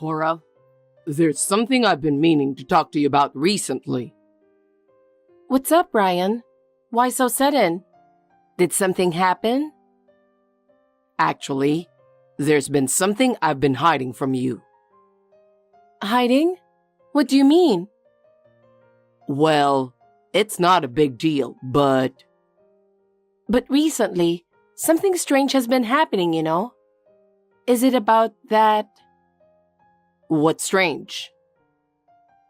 Cora, there's something I've been meaning to talk to you about recently. What's up, Ryan? Why so sudden? Did something happen? Actually, there's been something I've been hiding from you. Hiding? What do you mean? Well, it's not a big deal, but... But recently, something strange has been happening, you know? Is it about that? What's strange?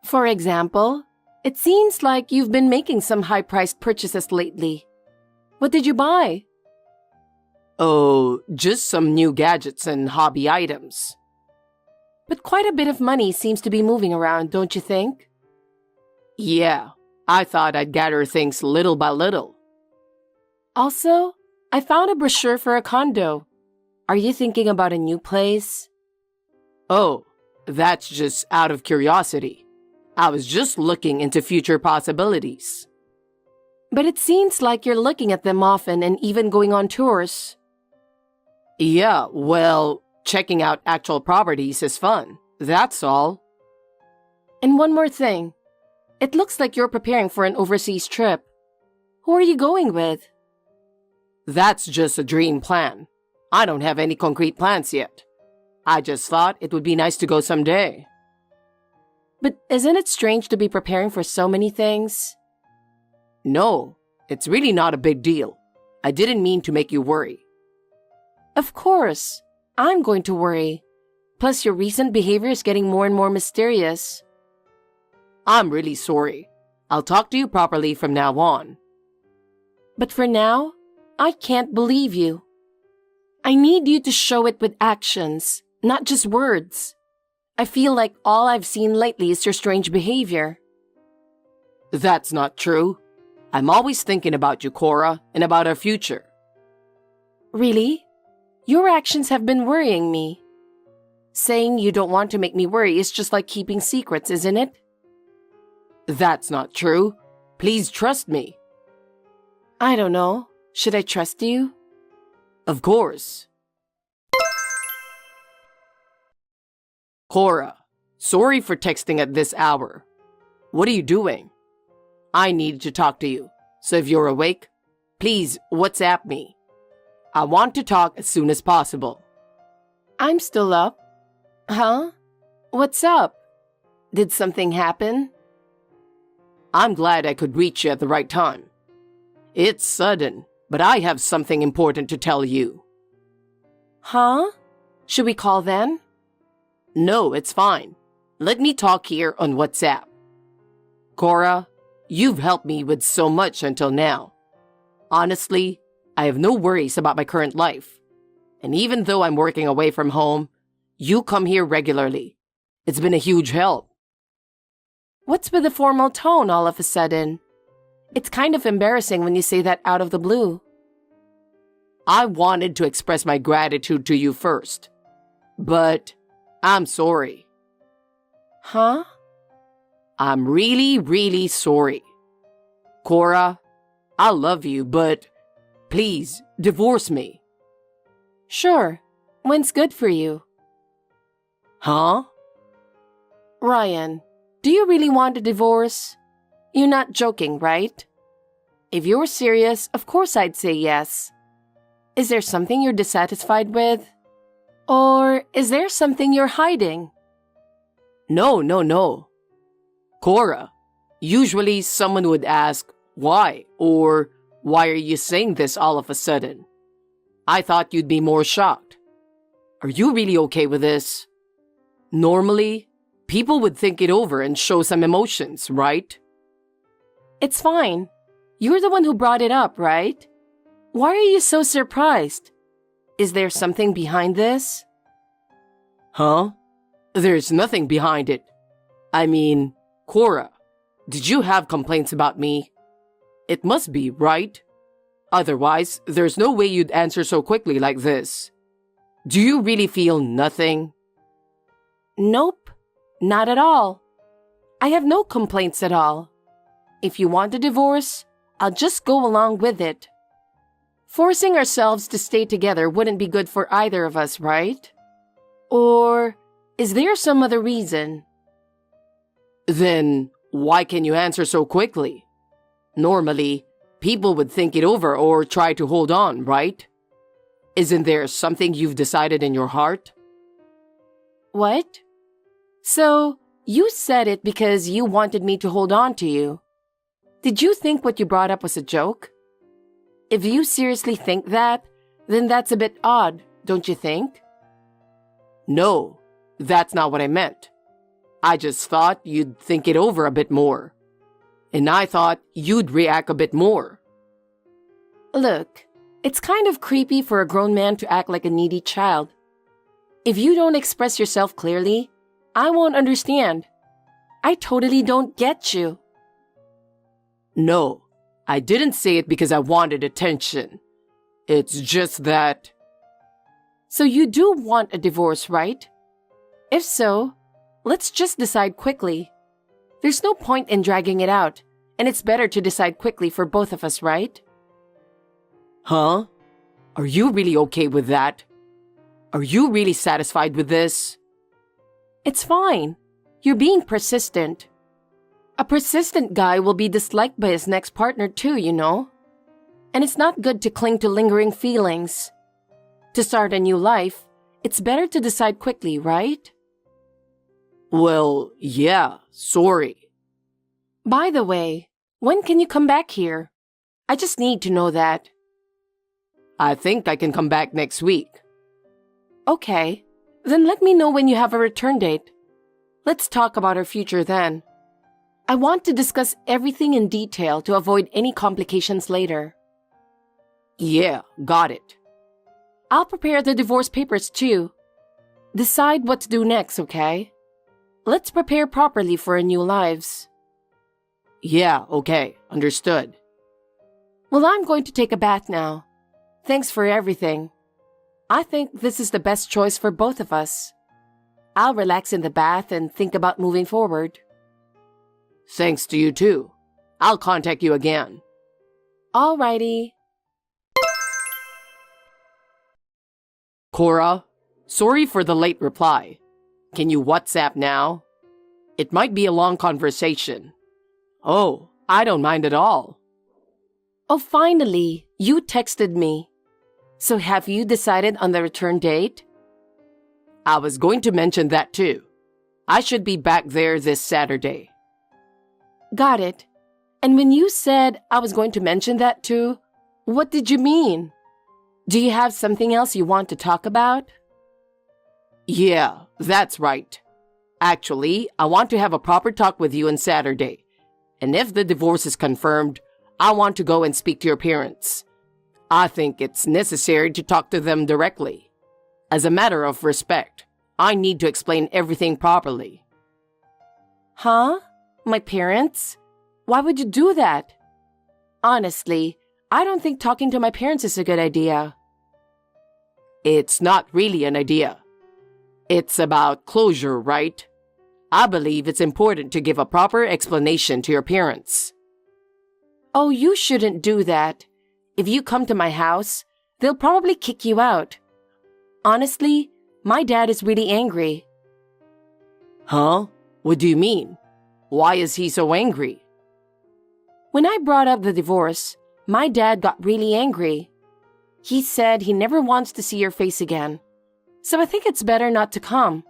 For example, it seems like you've been making some high-priced purchases lately. What did you buy? Oh, just some new gadgets and hobby items. But quite a bit of money seems to be moving around, don't you think? Yeah, I thought I'd gather things little by little. Also, I found a brochure for a condo. Are you thinking about a new place? Oh, that's just out of curiosity. I was just looking into future possibilities. But it seems like you're looking at them often and even going on tours. Yeah, well, checking out actual properties is fun. That's all. And one more thing. It looks like you're preparing for an overseas trip. Who are you going with? That's just a dream plan. I don't have any concrete plans yet. I just thought it would be nice to go someday. But isn't it strange to be preparing for so many things? No, it's really not a big deal. I didn't mean to make you worry. Of course. I'm going to worry. Plus, your recent behavior is getting more and more mysterious. I'm really sorry. I'll talk to you properly from now on. But for now, I can't believe you. I need you to show it with actions, not just words. I feel like all I've seen lately is your strange behavior. That's not true. I'm always thinking about you, Cora, and about our future. Really? Your actions have been worrying me. Saying you don't want to make me worry is just like keeping secrets, isn't it? That's not true. Please trust me. I don't know. Should I trust you? Of course. Cora, sorry for texting at this hour. What are you doing? I need to talk to you, so if you're awake, please WhatsApp me. I want to talk as soon as possible. I'm still up. Huh? What's up? Did something happen? I'm glad I could reach you at the right time. It's sudden, but I have something important to tell you. Huh? Should we call then? No, it's fine. Let me talk here on WhatsApp. Cora, you've helped me with so much until now. Honestly, I have no worries about my current life. And even though I'm working away from home, you come here regularly. It's been a huge help. What's with the formal tone all of a sudden? It's kind of embarrassing when you say that out of the blue. I wanted to express my gratitude to you first. But I'm sorry. Huh? I'm really, really sorry. Cora, I love you, but please divorce me. Sure. When's good for you? Huh? Ryan, do you really want a divorce? You're not joking, right? If you're serious, of course I'd say yes. Is there something you're dissatisfied with? Or is there something you're hiding? No. Cora, usually someone would ask, why? Or why are you saying this all of a sudden? I thought you'd be more shocked. Are you really okay with this? Normally, people would think it over and show some emotions, right? It's fine. You're the one who brought it up, right? Why are you so surprised? Is there something behind this? Huh? There's nothing behind it. I mean, Cora, did you have complaints about me? It must be, right? Otherwise, there's no way you'd answer so quickly like this. Do you really feel nothing? Nope, not at all. I have no complaints at all. If you want a divorce, I'll just go along with it. Forcing ourselves to stay together wouldn't be good for either of us, right? Or Is there some other reason? Then why can you answer so quickly? Normally, people would think it over or try to hold on, right? Isn't there something you've decided in your heart? What? So, you said it because you wanted me to hold on to you. Did you think what you brought up was a joke? If you seriously think that, then that's a bit odd, don't you think? No, that's not what I meant. I just thought you'd think it over a bit more. And I thought you'd react a bit more. Look, it's kind of creepy for a grown man to act like a needy child. If you don't express yourself clearly, I won't understand. I totally don't get you. No, I didn't say it because I wanted attention. It's just that... So you do want a divorce, right? If so, let's just decide quickly. There's no point in dragging it out, and it's better to decide quickly for both of us, right? Huh? Are you really okay with that? Are you really satisfied with this? It's fine. You're being persistent. A persistent guy will be disliked by his next partner too, you know? And it's not good to cling to lingering feelings. To start a new life, it's better to decide quickly, right? Well, yeah, sorry. By the way, when can you come back here? I just need to know that. I think I can come back next week. Okay, then let me know when you have a return date. Let's talk about our future then. I want to discuss everything in detail to avoid any complications later. Yeah, got it. I'll prepare the divorce papers too. Decide what to do next, okay? Let's prepare properly for our new lives. Yeah, okay, understood. Well, I'm going to take a bath now. Thanks for everything. I think this is the best choice for both of us. I'll relax in the bath and think about moving forward. Thanks to you too. I'll contact you again. Alrighty. Cora, sorry for the late reply. Can you WhatsApp now? It might be a long conversation. Oh, I don't mind at all. Oh, finally, you texted me. So have you decided on the return date? I was going to mention that too. I should be back there this Saturday. Got it. And when you said I was going to mention that too, what did you mean? Do you have something else you want to talk about? Yeah, that's right. Actually, I want to have a proper talk with you on Saturday. And if the divorce is confirmed, I want to go and speak to your parents. I think it's necessary to talk to them directly. As a matter of respect, I need to explain everything properly. Huh? My parents? Why would you do that? Honestly, I don't think talking to my parents is a good idea. It's not really an idea. It's about closure, right? I believe it's important to give a proper explanation to your parents. Oh, you shouldn't do that. If you come to my house, they'll probably kick you out. Honestly, my dad is really angry. Huh? What do you mean? Why is he so angry? When I brought up the divorce, my dad got really angry. He said he never wants to see your face again. So I think it's better not to come.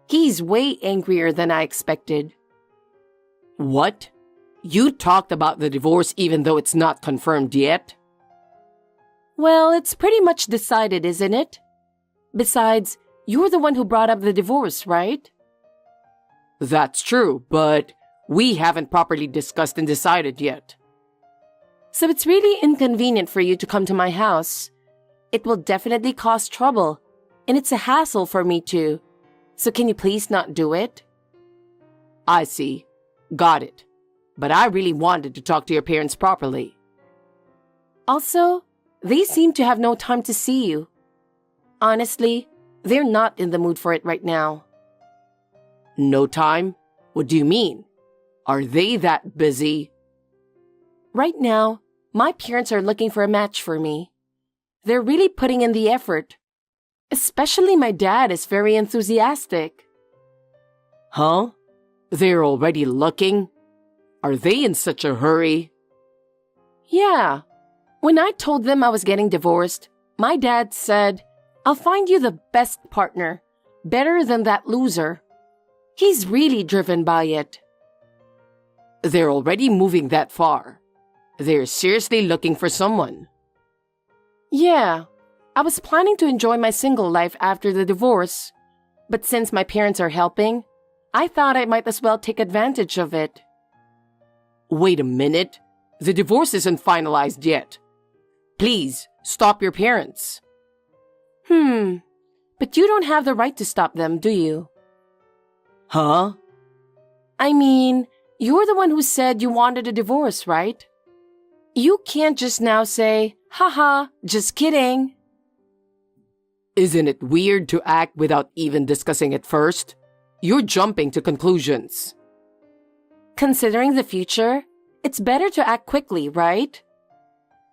He's way angrier than I expected. What? You talked about the divorce even though it's not confirmed yet? Well, it's pretty much decided, isn't it? Besides, you're the one who brought up the divorce, right? That's true, but we haven't properly discussed and decided yet. So it's really inconvenient for you to come to my house. It will definitely cause trouble, and it's a hassle for me too. So can you please not do it? I see. Got it. But I really wanted to talk to your parents properly. Also, they seem to have no time to see you. Honestly, they're not in the mood for it right now. No time? What do you mean? Are they that busy? Right now, my parents are looking for a match for me. They're really putting in the effort. Especially my dad is very enthusiastic. Huh? They're already looking? Are they in such a hurry? Yeah. When I told them I was getting divorced, my dad said, "I'll find you the best partner, better than that loser." He's really driven by it. They're already moving that far. They're seriously looking for someone. Yeah. I was planning to enjoy my single life after the divorce, but since my parents are helping, I thought I might as well take advantage of it. Wait a minute. The divorce isn't finalized yet. Please, stop your parents. But you don't have the right to stop them, do you? Huh? I mean, you're the one who said you wanted a divorce, right? You can't just now say, "Haha, just kidding." Isn't it weird to act without even discussing it first? You're jumping to conclusions. Considering the future, it's better to act quickly, right?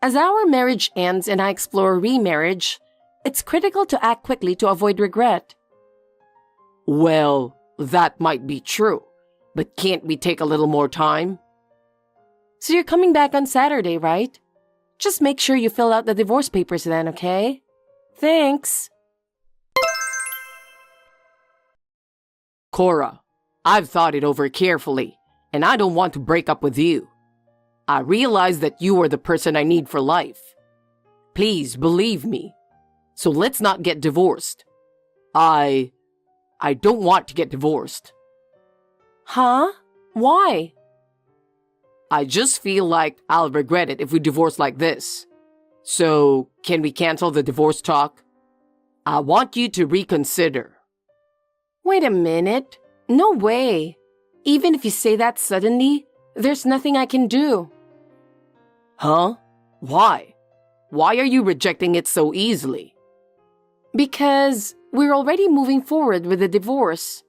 As our marriage ends and I explore remarriage, it's critical to act quickly to avoid regret. Well, that might be true, but can't we take a little more time? So you're coming back on Saturday, right? Just make sure you fill out the divorce papers then, okay? Thanks. Cora, I've thought it over carefully, and I don't want to break up with you. I realize that you are the person I need for life. Please believe me. So let's not get divorced. I don't want to get divorced. Huh? Why? I just feel like I'll regret it if we divorce like this. So, can we cancel the divorce talk? I want you to reconsider. Wait a minute. No way. Even if you say that suddenly, there's nothing I can do. Huh? Why? Why are you rejecting it so easily? Because we're already moving forward with the divorce.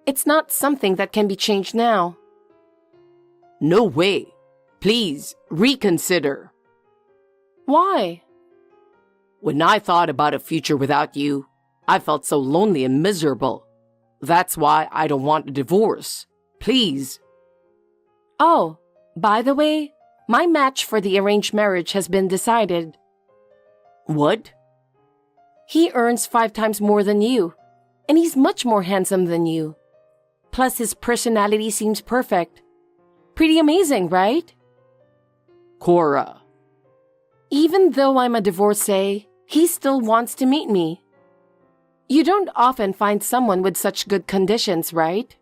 It's not something that can be changed now. No way. Please, reconsider. Why? When I thought about a future without you, I felt so lonely and miserable. That's why I don't want a divorce. Please. Oh, by the way, my match for the arranged marriage has been decided. What? He earns 5 times more than you, and he's much more handsome than you. Plus, his personality seems perfect. Pretty amazing, right? Cora. Even though I'm a divorcee, he still wants to meet me. You don't often find someone with such good conditions, right?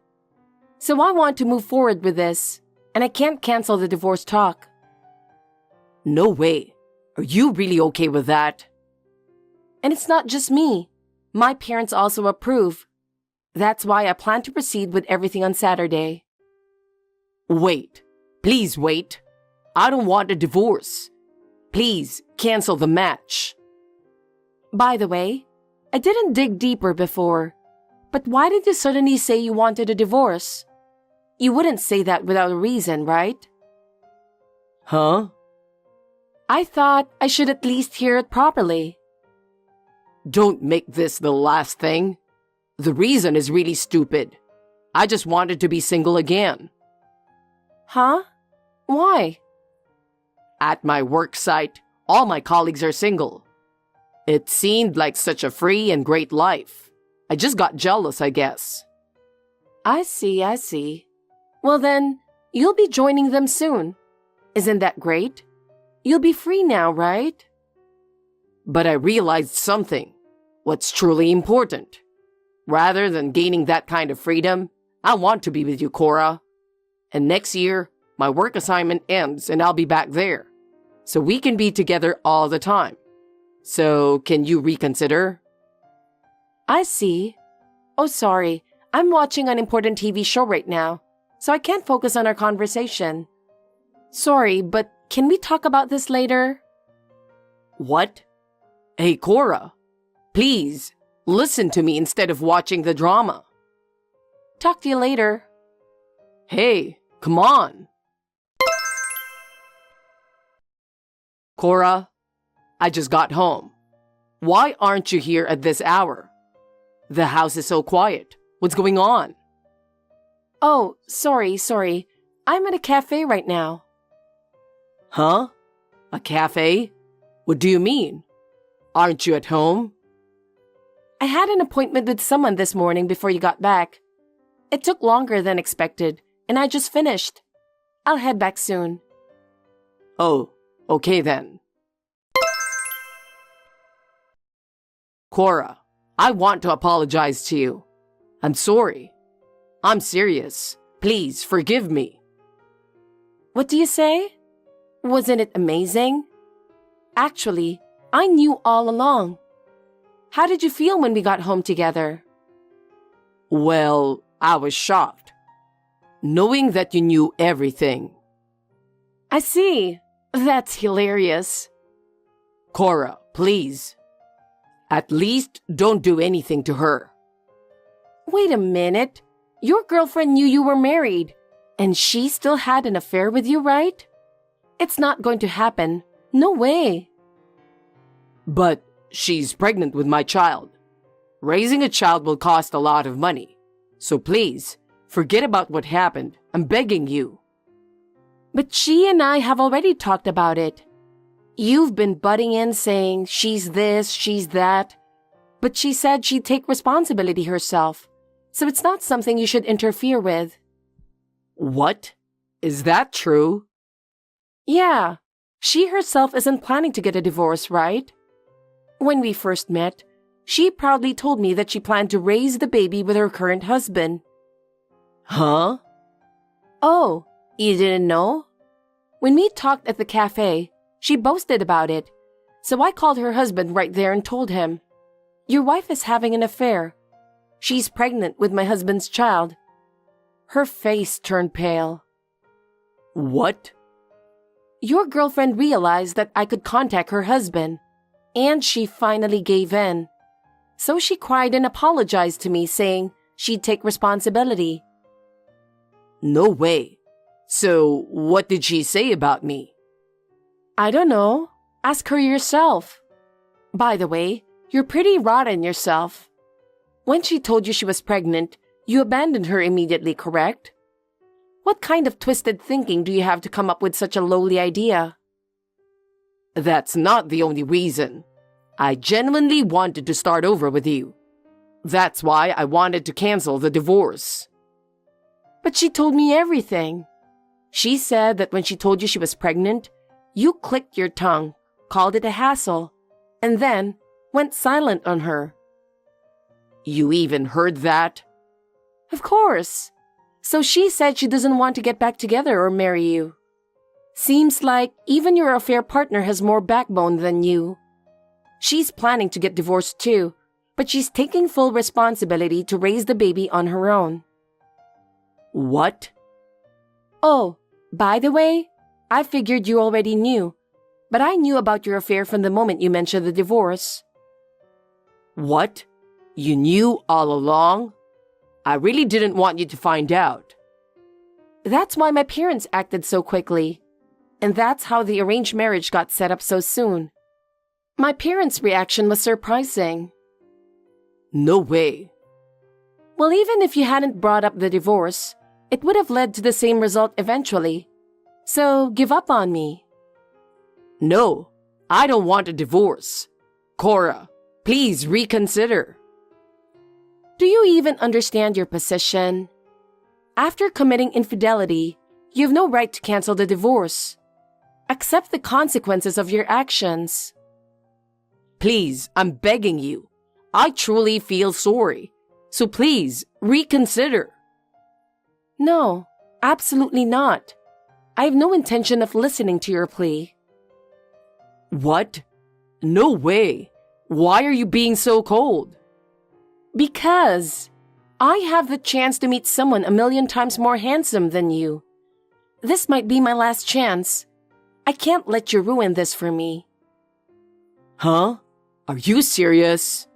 So I want to move forward with this, and I can't cancel the divorce talk. No way. Are you really okay with that? And it's not just me. My parents also approve. That's why I plan to proceed with everything on Saturday. Wait. Please wait. I don't want a divorce. Please cancel the match. By the way, I didn't dig deeper before. But why did you suddenly say you wanted a divorce? You wouldn't say that without a reason, right? Huh? I thought I should at least hear it properly. Don't make this the last thing. The reason is really stupid. I just wanted to be single again. Huh? Why? At my work site, all my colleagues are single. It seemed like such a free and great life. I just got jealous, I guess. I see. Well then, you'll be joining them soon. Isn't that great? You'll be free now, right? But I realized something. What's truly important. Rather than gaining that kind of freedom, I want to be with you, Cora. And next year, my work assignment ends and I'll be back there. So we can be together all the time. So, can you reconsider? I see. Oh, sorry. I'm watching an important TV show right now, so I can't focus on our conversation. Sorry, but can we talk about this later? What? Hey, Cora. Please, listen to me instead of watching the drama. Talk to you later. Hey, come on. Cora, I just got home. Why aren't you here at this hour? The house is so quiet. What's going on? Oh, sorry. I'm at a cafe right now. Huh? A cafe? What do you mean? Aren't you at home? I had an appointment with someone this morning before you got back. It took longer than expected, and I just finished. I'll head back soon. Oh, okay then. Cora, I want to apologize to you. I'm sorry. I'm serious. Please forgive me. What do you say? Wasn't it amazing? Actually, I knew all along. How did you feel when we got home together? Well, I was shocked, knowing that you knew everything. I see. That's hilarious. Cora, please. At least don't do anything to her. Wait a minute. Your girlfriend knew you were married, and she still had an affair with you, right? It's not going to happen. No way. But she's pregnant with my child. Raising a child will cost a lot of money. So please, forget about what happened. I'm begging you. But she and I have already talked about it. You've been butting in saying she's this, she's that. But she said she'd take responsibility herself. So it's not something you should interfere with. What? Is that true? Yeah. She herself isn't planning to get a divorce, right? When we first met, she proudly told me that she planned to raise the baby with her current husband. Huh? Oh, you didn't know? When we talked at the cafe, she boasted about it. So I called her husband right there and told him, "Your wife is having an affair. She's pregnant with my husband's child." Her face turned pale. What? Your girlfriend realized that I could contact her husband, and she finally gave in. So she cried and apologized to me, saying she'd take responsibility. No way. So, what did she say about me? I don't know. Ask her yourself. By the way, you're pretty rotten yourself. When she told you she was pregnant, you abandoned her immediately, correct? What kind of twisted thinking do you have to come up with such a lowly idea? That's not the only reason. I genuinely wanted to start over with you. That's why I wanted to cancel the divorce. But she told me everything. She said that when she told you she was pregnant, you clicked your tongue, called it a hassle, and then went silent on her. You even heard that? Of course. So she said she doesn't want to get back together or marry you. Seems like even your affair partner has more backbone than you. She's planning to get divorced too, but she's taking full responsibility to raise the baby on her own. What? Oh, by the way, I figured you already knew, but I knew about your affair from the moment you mentioned the divorce. What? You knew all along? I really didn't want you to find out. That's why my parents acted so quickly. And that's how the arranged marriage got set up so soon. My parents' reaction was surprising. No way. Well, even if you hadn't brought up the divorce, it would have led to the same result eventually. So give up on me. No, I don't want a divorce. Cora, please reconsider. Do you even understand your position? After committing infidelity, you have no right to cancel the divorce. Accept the consequences of your actions. Please, I'm begging you. I truly feel sorry. So please, reconsider. No, absolutely not. I have no intention of listening to your plea. What? No way. Why are you being so cold? Because I have the chance to meet someone a million times more handsome than you. This might be my last chance. I can't let you ruin this for me. Huh? Are you serious?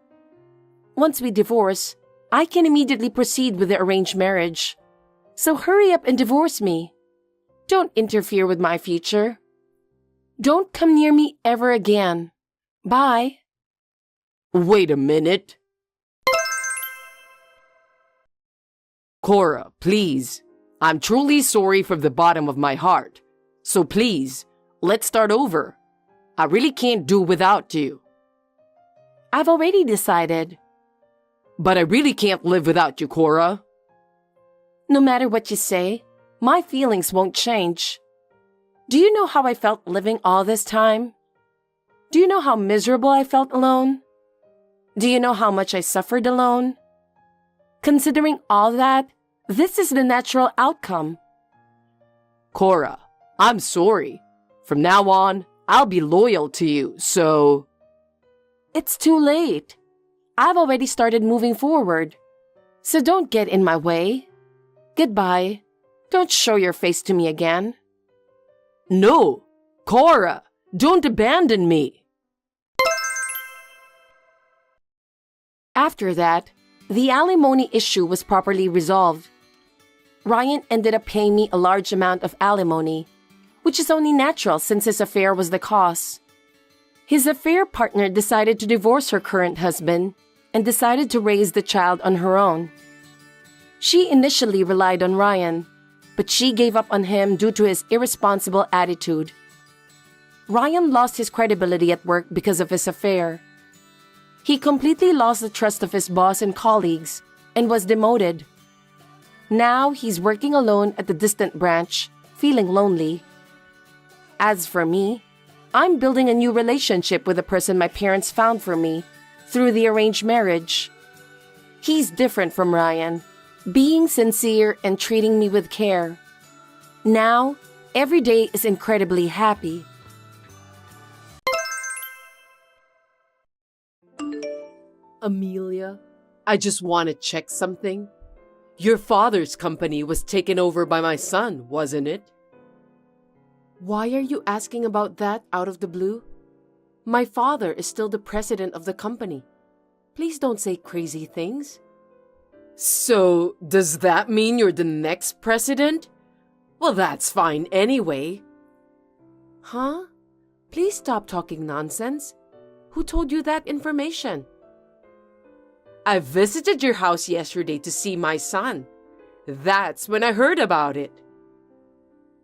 Once we divorce, I can immediately proceed with the arranged marriage. So hurry up and divorce me. Don't interfere with my future. Don't come near me ever again. Bye. Wait a minute. Cora, please. I'm truly sorry from the bottom of my heart. So please, let's start over. I really can't do without you. I've already decided. But I really can't live without you, Cora. No matter what you say, my feelings won't change. Do you know how I felt living all this time? Do you know how miserable I felt alone? Do you know how much I suffered alone? Considering all that, this is the natural outcome. Cora, I'm sorry. From now on, I'll be loyal to you, so... It's too late. I've already started moving forward. So don't get in my way. Goodbye. Don't show your face to me again. No, Cora, don't abandon me. After that, the alimony issue was properly resolved. Ryan ended up paying me a large amount of alimony, which is only natural since his affair was the cause. His affair partner decided to divorce her current husband and decided to raise the child on her own. She initially relied on Ryan, but she gave up on him due to his irresponsible attitude. Ryan lost his credibility at work because of his affair. He completely lost the trust of his boss and colleagues and was demoted. Now he's working alone at the distant branch, feeling lonely. As for me, I'm building a new relationship with the person my parents found for me through the arranged marriage. He's different from Ryan, being sincere and treating me with care. Now, every day is incredibly happy. Amelia, I just want to check something. Your father's company was taken over by my son, wasn't it? Why are you asking about that out of the blue? My father is still the president of the company. Please don't say crazy things. So, does that mean you're the next president? Well, that's fine anyway. Huh? Please stop talking nonsense. Who told you that information? I visited your house yesterday to see my son. That's when I heard about it.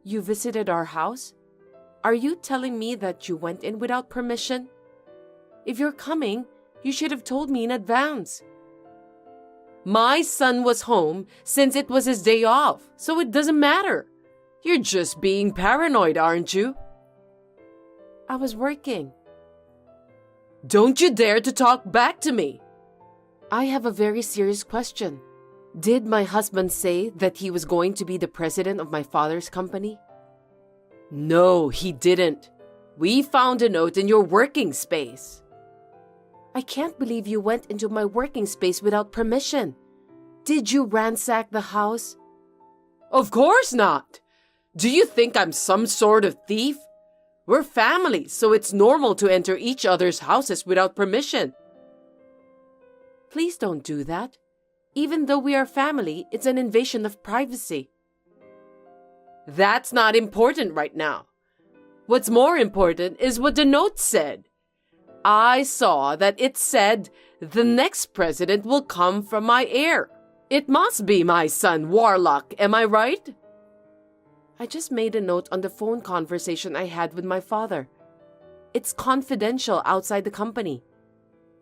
You visited our house? Are you telling me that you went in without permission? If you're coming, you should have told me in advance. My son was home since it was his day off, so it doesn't matter. You're just being paranoid, aren't you? I was working. Don't you dare to talk back to me. I have a very serious question. Did my husband say that he was going to be the president of my father's company? No, he didn't. We found a note in your working space. I can't believe you went into my working space without permission. Did you ransack the house? Of course not. Do you think I'm some sort of thief? We're family, so it's normal to enter each other's houses without permission. Please don't do that. Even though we are family, it's an invasion of privacy. That's not important right now. What's more important is what the note said. I saw that it said the next president will come from my heir. It must be my son, Warlock, am I right? I just made a note on the phone conversation I had with my father. It's confidential outside the company.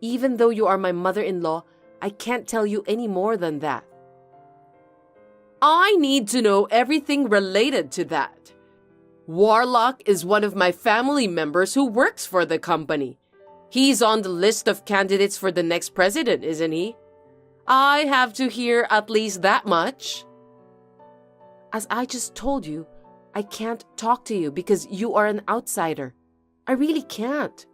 Even though you are my mother-in-law, I can't tell you any more than that. I need to know everything related to that. Warlock is one of my family members who works for the company. He's on the list of candidates for the next president, isn't he? I have to hear at least that much. As I just told you, I can't talk to you because you are an outsider. I really can't.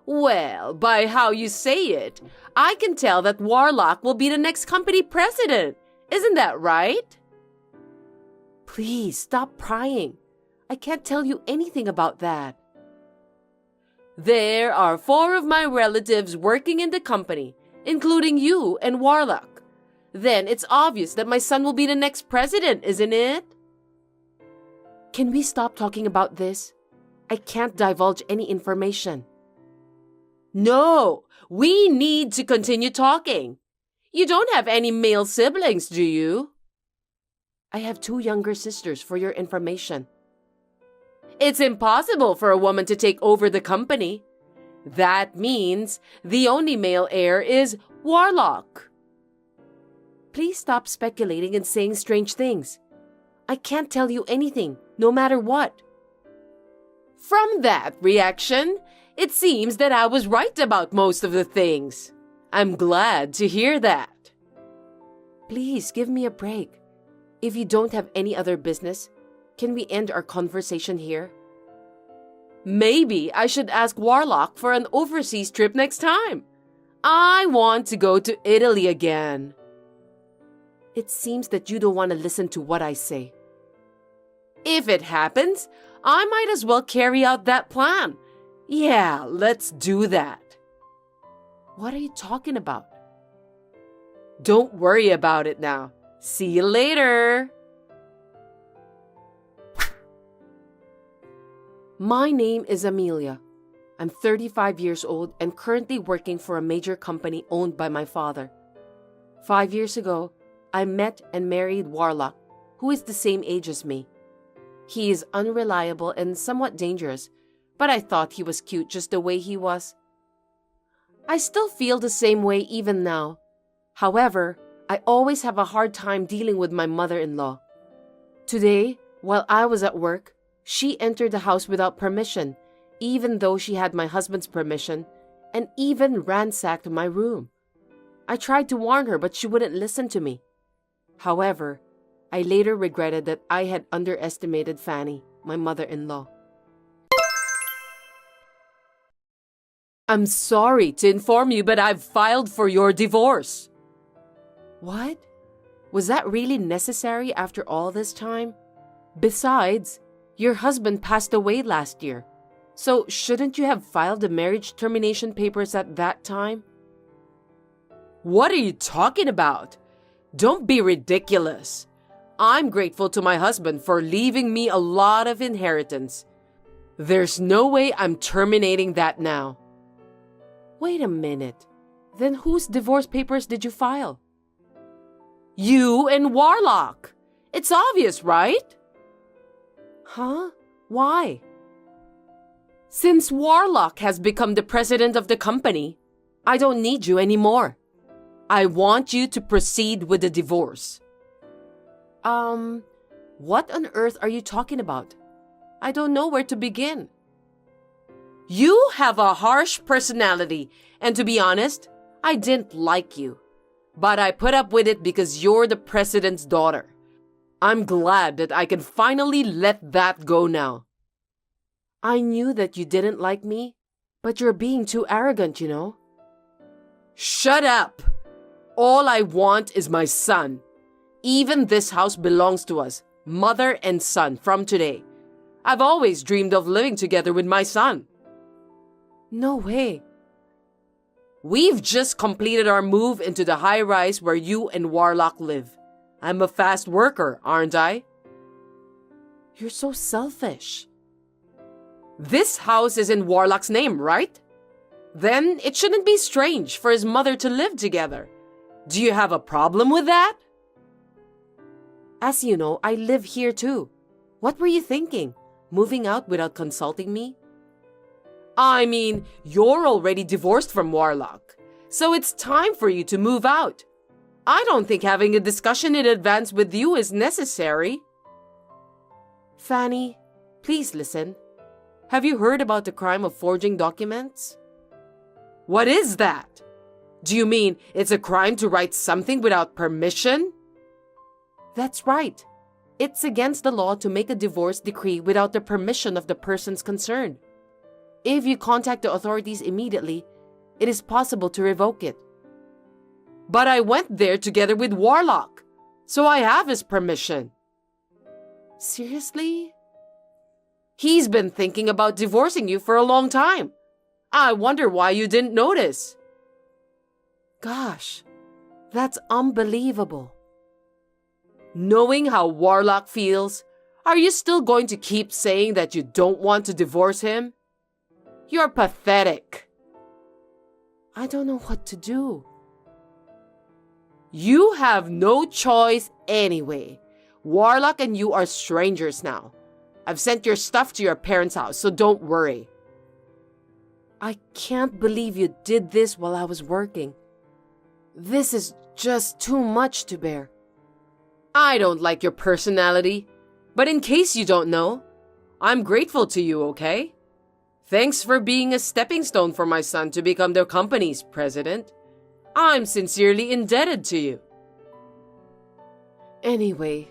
Well, by how you say it, I can tell that Warlock will be the next company president. Isn't that right? Please stop prying. I can't tell you anything about that. There are 4 of my relatives working in the company, including you and Warlock. Then it's obvious that my son will be the next president, isn't it? Can we stop talking about this? I can't divulge any information. No, we need to continue talking. You don't have any male siblings, do you? I have 2 younger sisters for your information. It's impossible for a woman to take over the company. That means the only male heir is Warlock. Please stop speculating and saying strange things. I can't tell you anything, no matter what. From that reaction, it seems that I was right about most of the things. I'm glad to hear that. Please give me a break. If you don't have any other business, can we end our conversation here? Maybe I should ask Warlock for an overseas trip next time. I want to go to Italy again. It seems that you don't want to listen to what I say. If it happens, I might as well carry out that plan. Yeah, let's do that. What are you talking about? Don't worry about it now. See you later. My name is Amelia. I'm 35 years old and currently working for a major company owned by my father. 5 years ago, I met and married Warlock, who is the same age as me. He is unreliable and somewhat dangerous, but I thought he was cute just the way he was. I still feel the same way even now. However, I always have a hard time dealing with my mother-in-law. Today, while I was at work, she entered the house without permission, even though she had my husband's permission, and even ransacked my room. I tried to warn her, but she wouldn't listen to me. However, I later regretted that I had underestimated Fanny, my mother-in-law. I'm sorry to inform you, but I've filed for your divorce. What? Was that really necessary after all this time? Besides, your husband passed away last year, so shouldn't you have filed the marriage termination papers at that time? What are you talking about? Don't be ridiculous. I'm grateful to my husband for leaving me a lot of inheritance. There's no way I'm terminating that now. Wait a minute. Then whose divorce papers did you file? You and Warlock. It's obvious, right? Huh? Why? Since Warlock has become the president of the company, I don't need you anymore. I want you to proceed with the divorce. What on earth are you talking about? I don't know where to begin. You have a harsh personality, and to be honest, I didn't like you. But I put up with it because you're the president's daughter. I'm glad that I can finally let that go now. I knew that you didn't like me, but you're being too arrogant, you know. Shut up! All I want is my son. Even this house belongs to us, mother and son, from today. I've always dreamed of living together with my son. No way. We've just completed our move into the high-rise where you and Warlock live. I'm a fast worker, aren't I? You're so selfish. This house is in Warlock's name, right? Then it shouldn't be strange for his mother to live together. Do you have a problem with that? As you know, I live here too. What were you thinking? Moving out without consulting me? I mean, you're already divorced from Warlock, so it's time for you to move out. I don't think having a discussion in advance with you is necessary. Fanny, please listen. Have you heard about the crime of forging documents? What is that? Do you mean it's a crime to write something without permission? That's right. It's against the law to make a divorce decree without the permission of the persons concerned. If you contact the authorities immediately, it is possible to revoke it. But I went there together with Warlock, so I have his permission. Seriously? He's been thinking about divorcing you for a long time. I wonder why you didn't notice. Gosh, that's unbelievable. Knowing how Warlock feels, are you still going to keep saying that you don't want to divorce him? You're pathetic. I don't know what to do. You have no choice anyway. Warlock and you are strangers now. I've sent your stuff to your parents' house, so don't worry. I can't believe you did this while I was working. This is just too much to bear. I don't like your personality, but in case you don't know, I'm grateful to you, okay? Thanks for being a stepping stone for my son to become the company's president. I'm sincerely indebted to you. Anyway,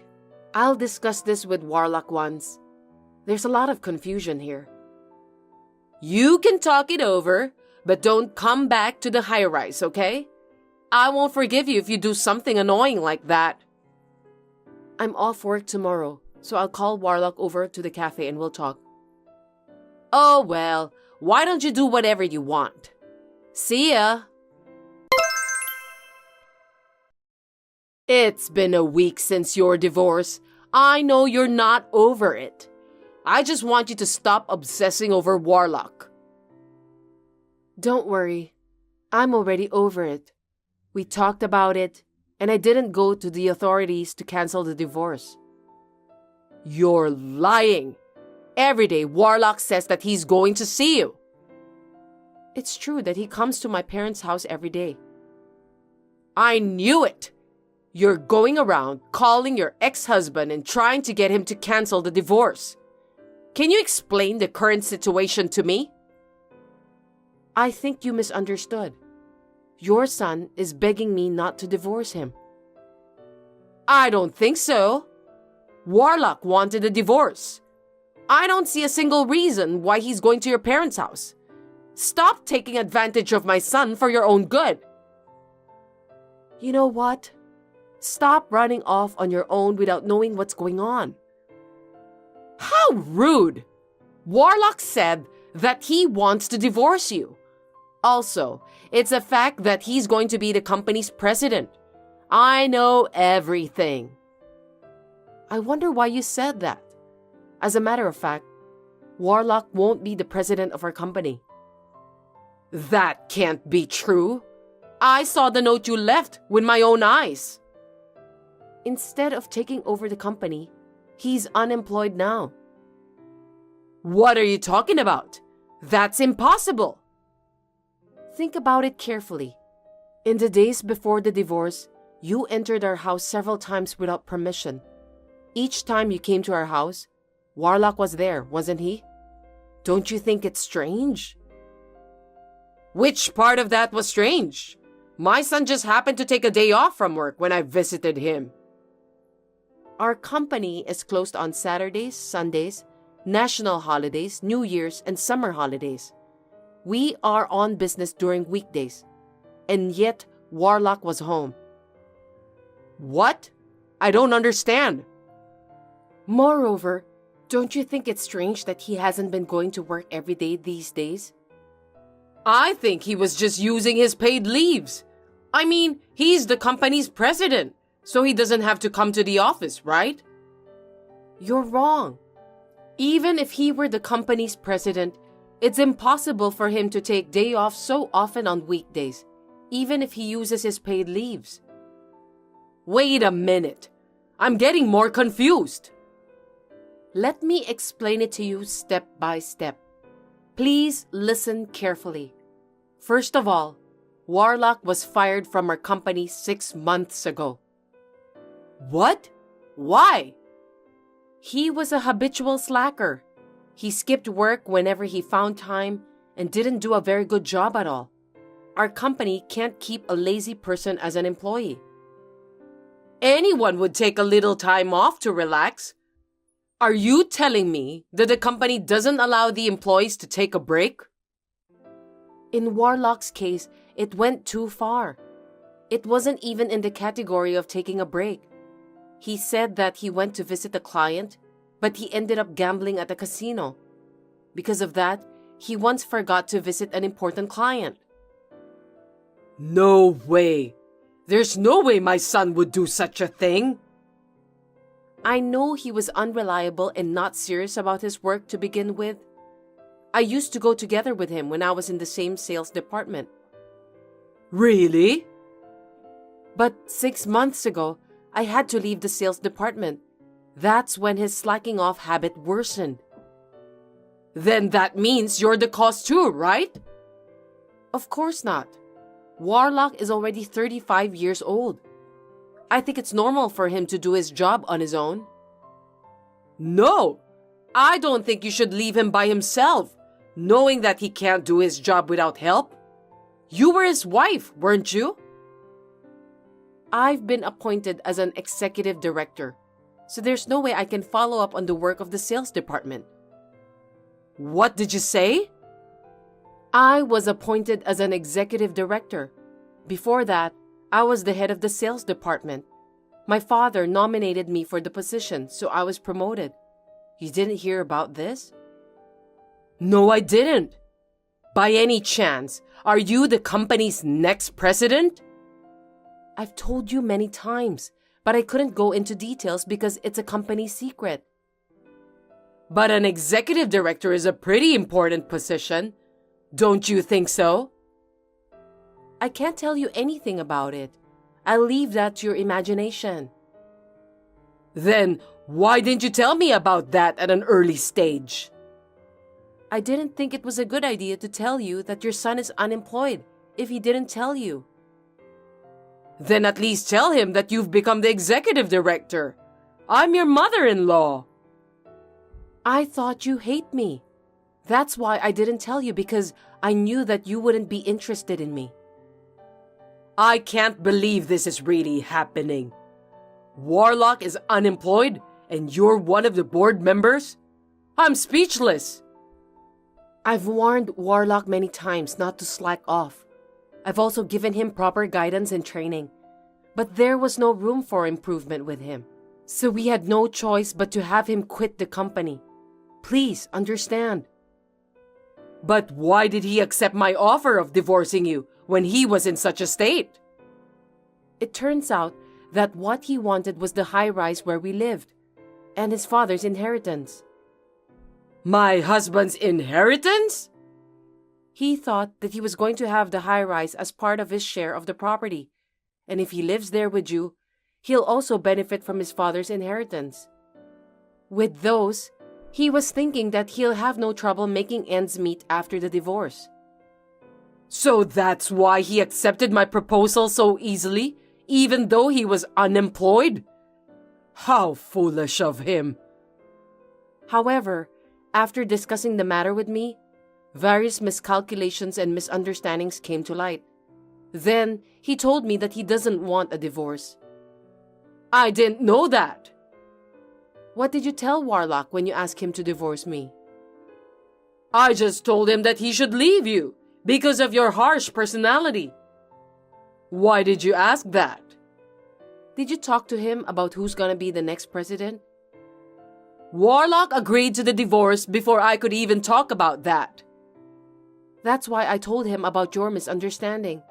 I'll discuss this with Warlock once. There's a lot of confusion here. You can talk it over, but don't come back to the high-rise, okay? I won't forgive you if you do something annoying like that. I'm off work tomorrow, so I'll call Warlock over to the cafe and we'll talk. Oh well, why don't you do whatever you want? See ya! It's been a week since your divorce. I know you're not over it. I just want you to stop obsessing over Warlock. Don't worry, I'm already over it. We talked about it, and I didn't go to the authorities to cancel the divorce. You're lying. Every day, Warlock says that he's going to see you. It's true that he comes to my parents' house every day. I knew it. You're going around calling your ex-husband and trying to get him to cancel the divorce. Can you explain the current situation to me? I think you misunderstood. Your son is begging me not to divorce him. I don't think so. Warlock wanted a divorce. I don't see a single reason why he's going to your parents' house. Stop taking advantage of my son for your own good. You know what? Stop running off on your own without knowing what's going on. How rude! Warlock said that he wants to divorce you. Also, it's a fact that he's going to be the company's president. I know everything. I wonder why you said that. As a matter of fact, Warlock won't be the president of our company. That can't be true. I saw the note you left with my own eyes. Instead of taking over the company, he's unemployed now. What are you talking about? That's impossible. Think about it carefully. In the days before the divorce, you entered our house several times without permission. Each time you came to our house, Warlock was there, wasn't he? Don't you think it's strange? Which part of that was strange? My son just happened to take a day off from work when I visited him. Our company is closed on Saturdays, Sundays, national holidays, New Year's, and summer holidays. We are on business during weekdays, and yet Warlock was home. What? I don't understand. Moreover, don't you think it's strange that he hasn't been going to work every day these days? I think he was just using his paid leaves. I mean, he's the company's president, so he doesn't have to come to the office, right? You're wrong. Even if he were the company's president, it's impossible for him to take day off so often on weekdays, even if he uses his paid leaves. Wait a minute. I'm getting more confused. Let me explain it to you step by step. Please listen carefully. First of all, Warlock was fired from our company 6 months ago. What? Why? He was a habitual slacker. He skipped work whenever he found time and didn't do a very good job at all. Our company can't keep a lazy person as an employee. Anyone would take a little time off to relax. Are you telling me that the company doesn't allow the employees to take a break? In Warlock's case, it went too far. It wasn't even in the category of taking a break. He said that he went to visit a client, but he ended up gambling at a casino. Because of that, he once forgot to visit an important client. No way. There's no way my son would do such a thing. I know he was unreliable and not serious about his work to begin with. I used to go together with him when I was in the same sales department. Really? But 6 months ago, I had to leave the sales department. That's when his slacking off habit worsened. Then that means you're the cause too, right? Of course not. Warlock is already 35 years old. I think it's normal for him to do his job on his own. No, I don't think you should leave him by himself, knowing that he can't do his job without help. You were his wife, weren't you? I've been appointed as an executive director, so there's no way I can follow up on the work of the sales department. What did you say? I was appointed as an executive director. Before that, I was the head of the sales department. My father nominated me for the position, so I was promoted. You didn't hear about this? No, I didn't. By any chance, are you the company's next president? I've told you many times, but I couldn't go into details because it's a company secret. But an executive director is a pretty important position. Don't you think so? I can't tell you anything about it. I'll leave that to your imagination. Then why didn't you tell me about that at an early stage? I didn't think it was a good idea to tell you that your son is unemployed if he didn't tell you. Then at least tell him that you've become the executive director. I'm your mother-in-law. I thought you hate me. That's why I didn't tell you, because I knew that you wouldn't be interested in me. I can't believe this is really happening. Warlock is unemployed and you're one of the board members? I'm speechless. I've warned Warlock many times not to slack off. I've also given him proper guidance and training. But there was no room for improvement with him. So we had no choice but to have him quit the company. Please understand. But why did he accept my offer of divorcing you when he was in such a state? It turns out that what he wanted was the high-rise where we lived, and his father's inheritance. My husband's inheritance? He thought that he was going to have the high-rise as part of his share of the property, and if he lives there with you, he'll also benefit from his father's inheritance. With those, he was thinking that he'll have no trouble making ends meet after the divorce. So that's why he accepted my proposal so easily, even though he was unemployed? How foolish of him. However, after discussing the matter with me, various miscalculations and misunderstandings came to light. Then, he told me that he doesn't want a divorce. I didn't know that. What did you tell Warlock when you asked him to divorce me? I just told him that he should leave you because of your harsh personality. Why did you ask that? Did you talk to him about who's gonna be the next president? Warlock agreed to the divorce before I could even talk about that. That's why I told him about your misunderstanding.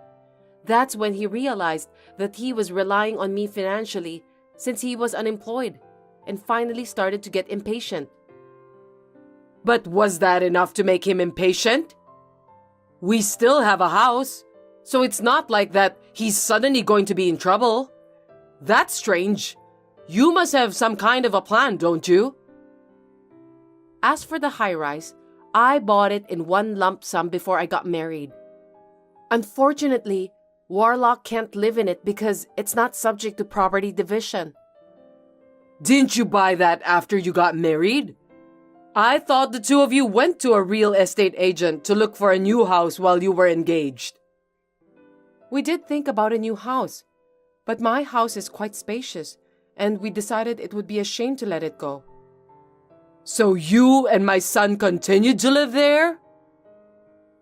That's when he realized that he was relying on me financially since he was unemployed, and finally started to get impatient. But was that enough to make him impatient? We still have a house, so it's not like that he's suddenly going to be in trouble. That's strange. You must have some kind of a plan, don't you? As for the high-rise, I bought it in one lump sum before I got married. Unfortunately, Warlock can't live in it because it's not subject to property division. Didn't you buy that after you got married? I thought the two of you went to a real estate agent to look for a new house while you were engaged. We did think about a new house, but my house is quite spacious, and we decided it would be a shame to let it go. So you and my son continued to live there?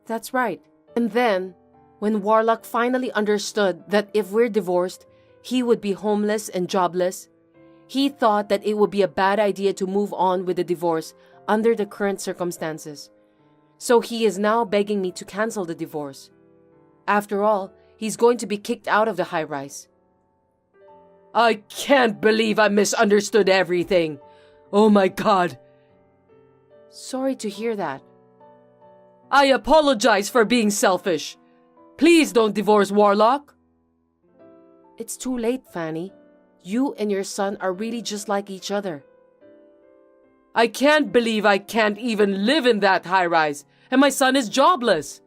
That's right. And then, when Warlock finally understood that if we're divorced, he would be homeless and jobless, he thought that it would be a bad idea to move on with the divorce under the current circumstances. So he is now begging me to cancel the divorce. After all, he's going to be kicked out of the high-rise. I can't believe I misunderstood everything. Oh my God. Sorry to hear that. I apologize for being selfish. Please don't divorce Warlock. It's too late, Fanny. You and your son are really just like each other. I can't believe I can't even live in that high-rise, and my son is jobless.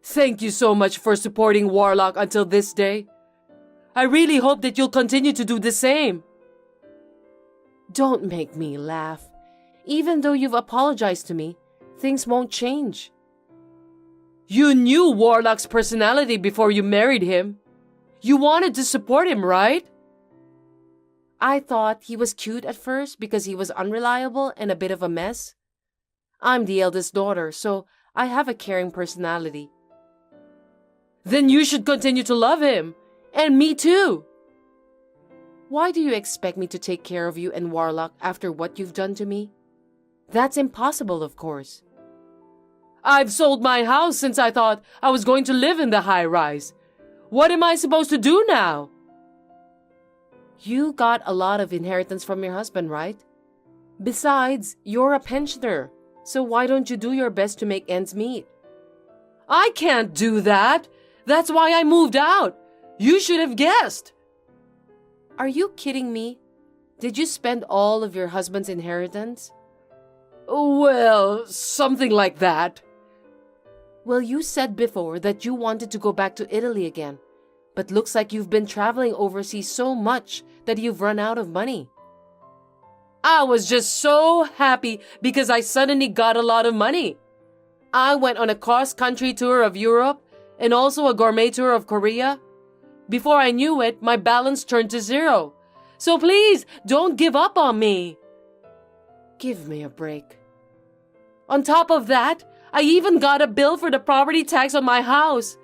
Thank you so much for supporting Warlock until this day. I really hope that you'll continue to do the same. Don't make me laugh. Even though you've apologized to me, things won't change. You knew Warlock's personality before you married him. You wanted to support him, right? I thought he was cute at first because he was unreliable and a bit of a mess. I'm the eldest daughter, so I have a caring personality. Then you should continue to love him. And me too. Why do you expect me to take care of you and Warlock after what you've done to me? That's impossible, of course. I've sold my house since I thought I was going to live in the high-rise. What am I supposed to do now? You got a lot of inheritance from your husband, right? Besides, you're a pensioner, so why don't you do your best to make ends meet? I can't do that. That's why I moved out. You should have guessed. Are you kidding me? Did you spend all of your husband's inheritance? Well, something like that. Well, you said before that you wanted to go back to Italy again, but looks like you've been traveling overseas so much that you've run out of money. I was just so happy because I suddenly got a lot of money. I went on a cross-country tour of Europe and also a gourmet tour of Korea. Before I knew it, my balance turned to zero. So please, don't give up on me. Give me a break. On top of that, I even got a bill for the property tax on my house.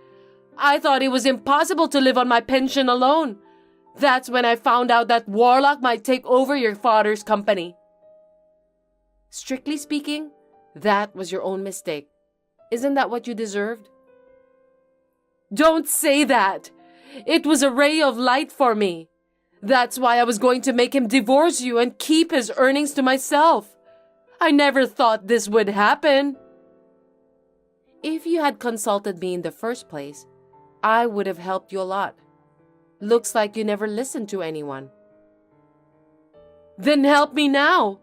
I thought it was impossible to live on my pension alone. That's when I found out that Warlock might take over your father's company. Strictly speaking, that was your own mistake. Isn't that what you deserved? Don't say that. It was a ray of light for me. That's why I was going to make him divorce you and keep his earnings to myself. I never thought this would happen. If you had consulted me in the first place, I would have helped you a lot. Looks like you never listened to anyone. Then help me now.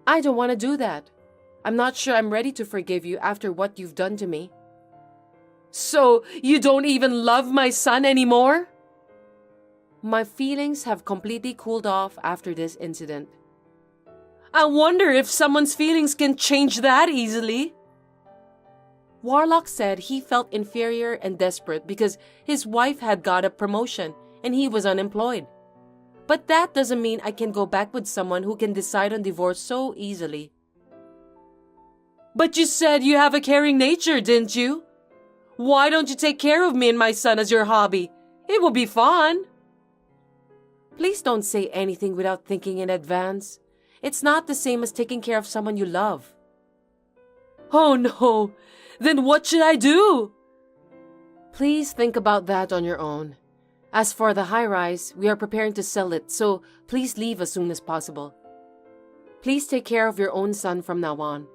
I don't want to do that. I'm not sure I'm ready to forgive you after what you've done to me. So you don't even love my son anymore? My feelings have completely cooled off after this incident. I wonder if someone's feelings can change that easily. Warlock said he felt inferior and desperate because his wife had got a promotion and he was unemployed. But that doesn't mean I can go back with someone who can decide on divorce so easily. But you said you have a caring nature, didn't you? Why don't you take care of me and my son as your hobby? It will be fun. Please don't say anything without thinking in advance. It's not the same as taking care of someone you love. Oh no, then what should I do? Please think about that on your own. As for the high-rise, we are preparing to sell it, so please leave as soon as possible. Please take care of your own son from now on.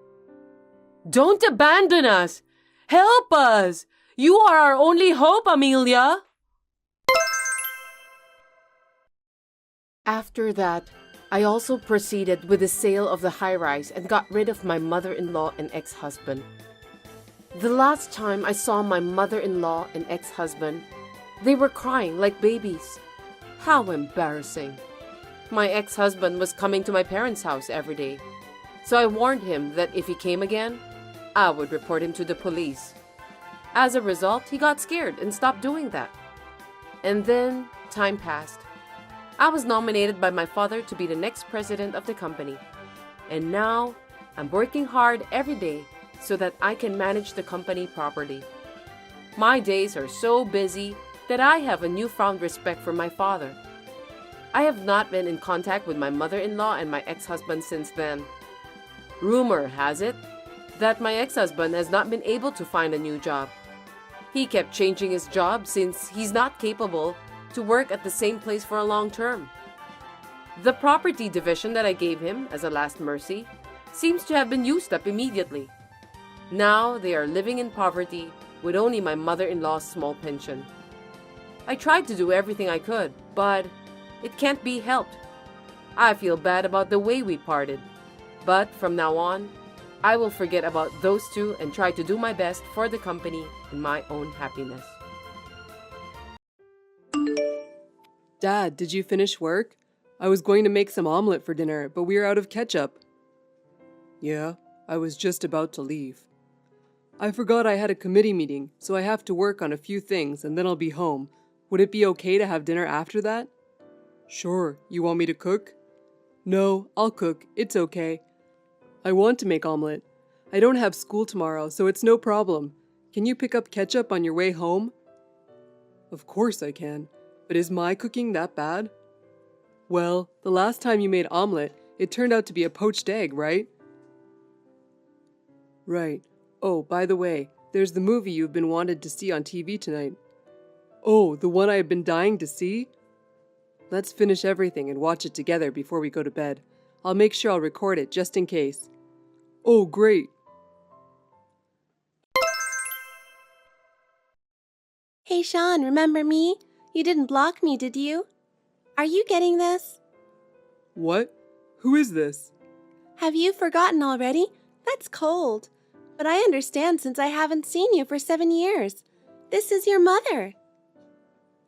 Don't abandon us! Help us! You are our only hope, Amelia! After that, I also proceeded with the sale of the high-rise and got rid of my mother-in-law and ex-husband. The last time I saw my mother-in-law and ex-husband, they were crying like babies. How embarrassing. My ex-husband was coming to my parents' house every day, so I warned him that if he came again, I would report him to the police. As a result, he got scared and stopped doing that. And then time passed. I was nominated by my father to be the next president of the company. And now, I'm working hard every day so that I can manage the company properly. My days are so busy that I have a newfound respect for my father. I have not been in contact with my mother-in-law and my ex-husband since then. Rumor has it that my ex-husband has not been able to find a new job. He kept changing his job since he's not capable to work at the same place for a long term. The property division that I gave him as a last mercy seems to have been used up immediately. Now they are living in poverty with only my mother-in-law's small pension. I tried to do everything I could, but it can't be helped. I feel bad about the way we parted. But from now on, I will forget about those two and try to do my best for the company and my own happiness. Dad, did you finish work? I was going to make some omelet for dinner, but we are out of ketchup. Yeah, I was just about to leave. I forgot I had a committee meeting, so I have to work on a few things and then I'll be home. Would it be okay to have dinner after that? Sure, you want me to cook? No, I'll cook, it's okay. I want to make omelet. I don't have school tomorrow, so it's no problem. Can you pick up ketchup on your way home? Of course I can, but is my cooking that bad? Well, the last time you made omelet, it turned out to be a poached egg, right? Right. Oh, by the way, there's the movie you've been wanted to see on TV tonight. Oh, the one I have been dying to see? Let's finish everything and watch it together before we go to bed. I'll make sure I'll record it just in case. Oh, great. Hey Sean, remember me? You didn't block me, did you? Are you getting this? What? Who is this? Have you forgotten already? That's cold. But I understand since I haven't seen you for 7 years. This is your mother.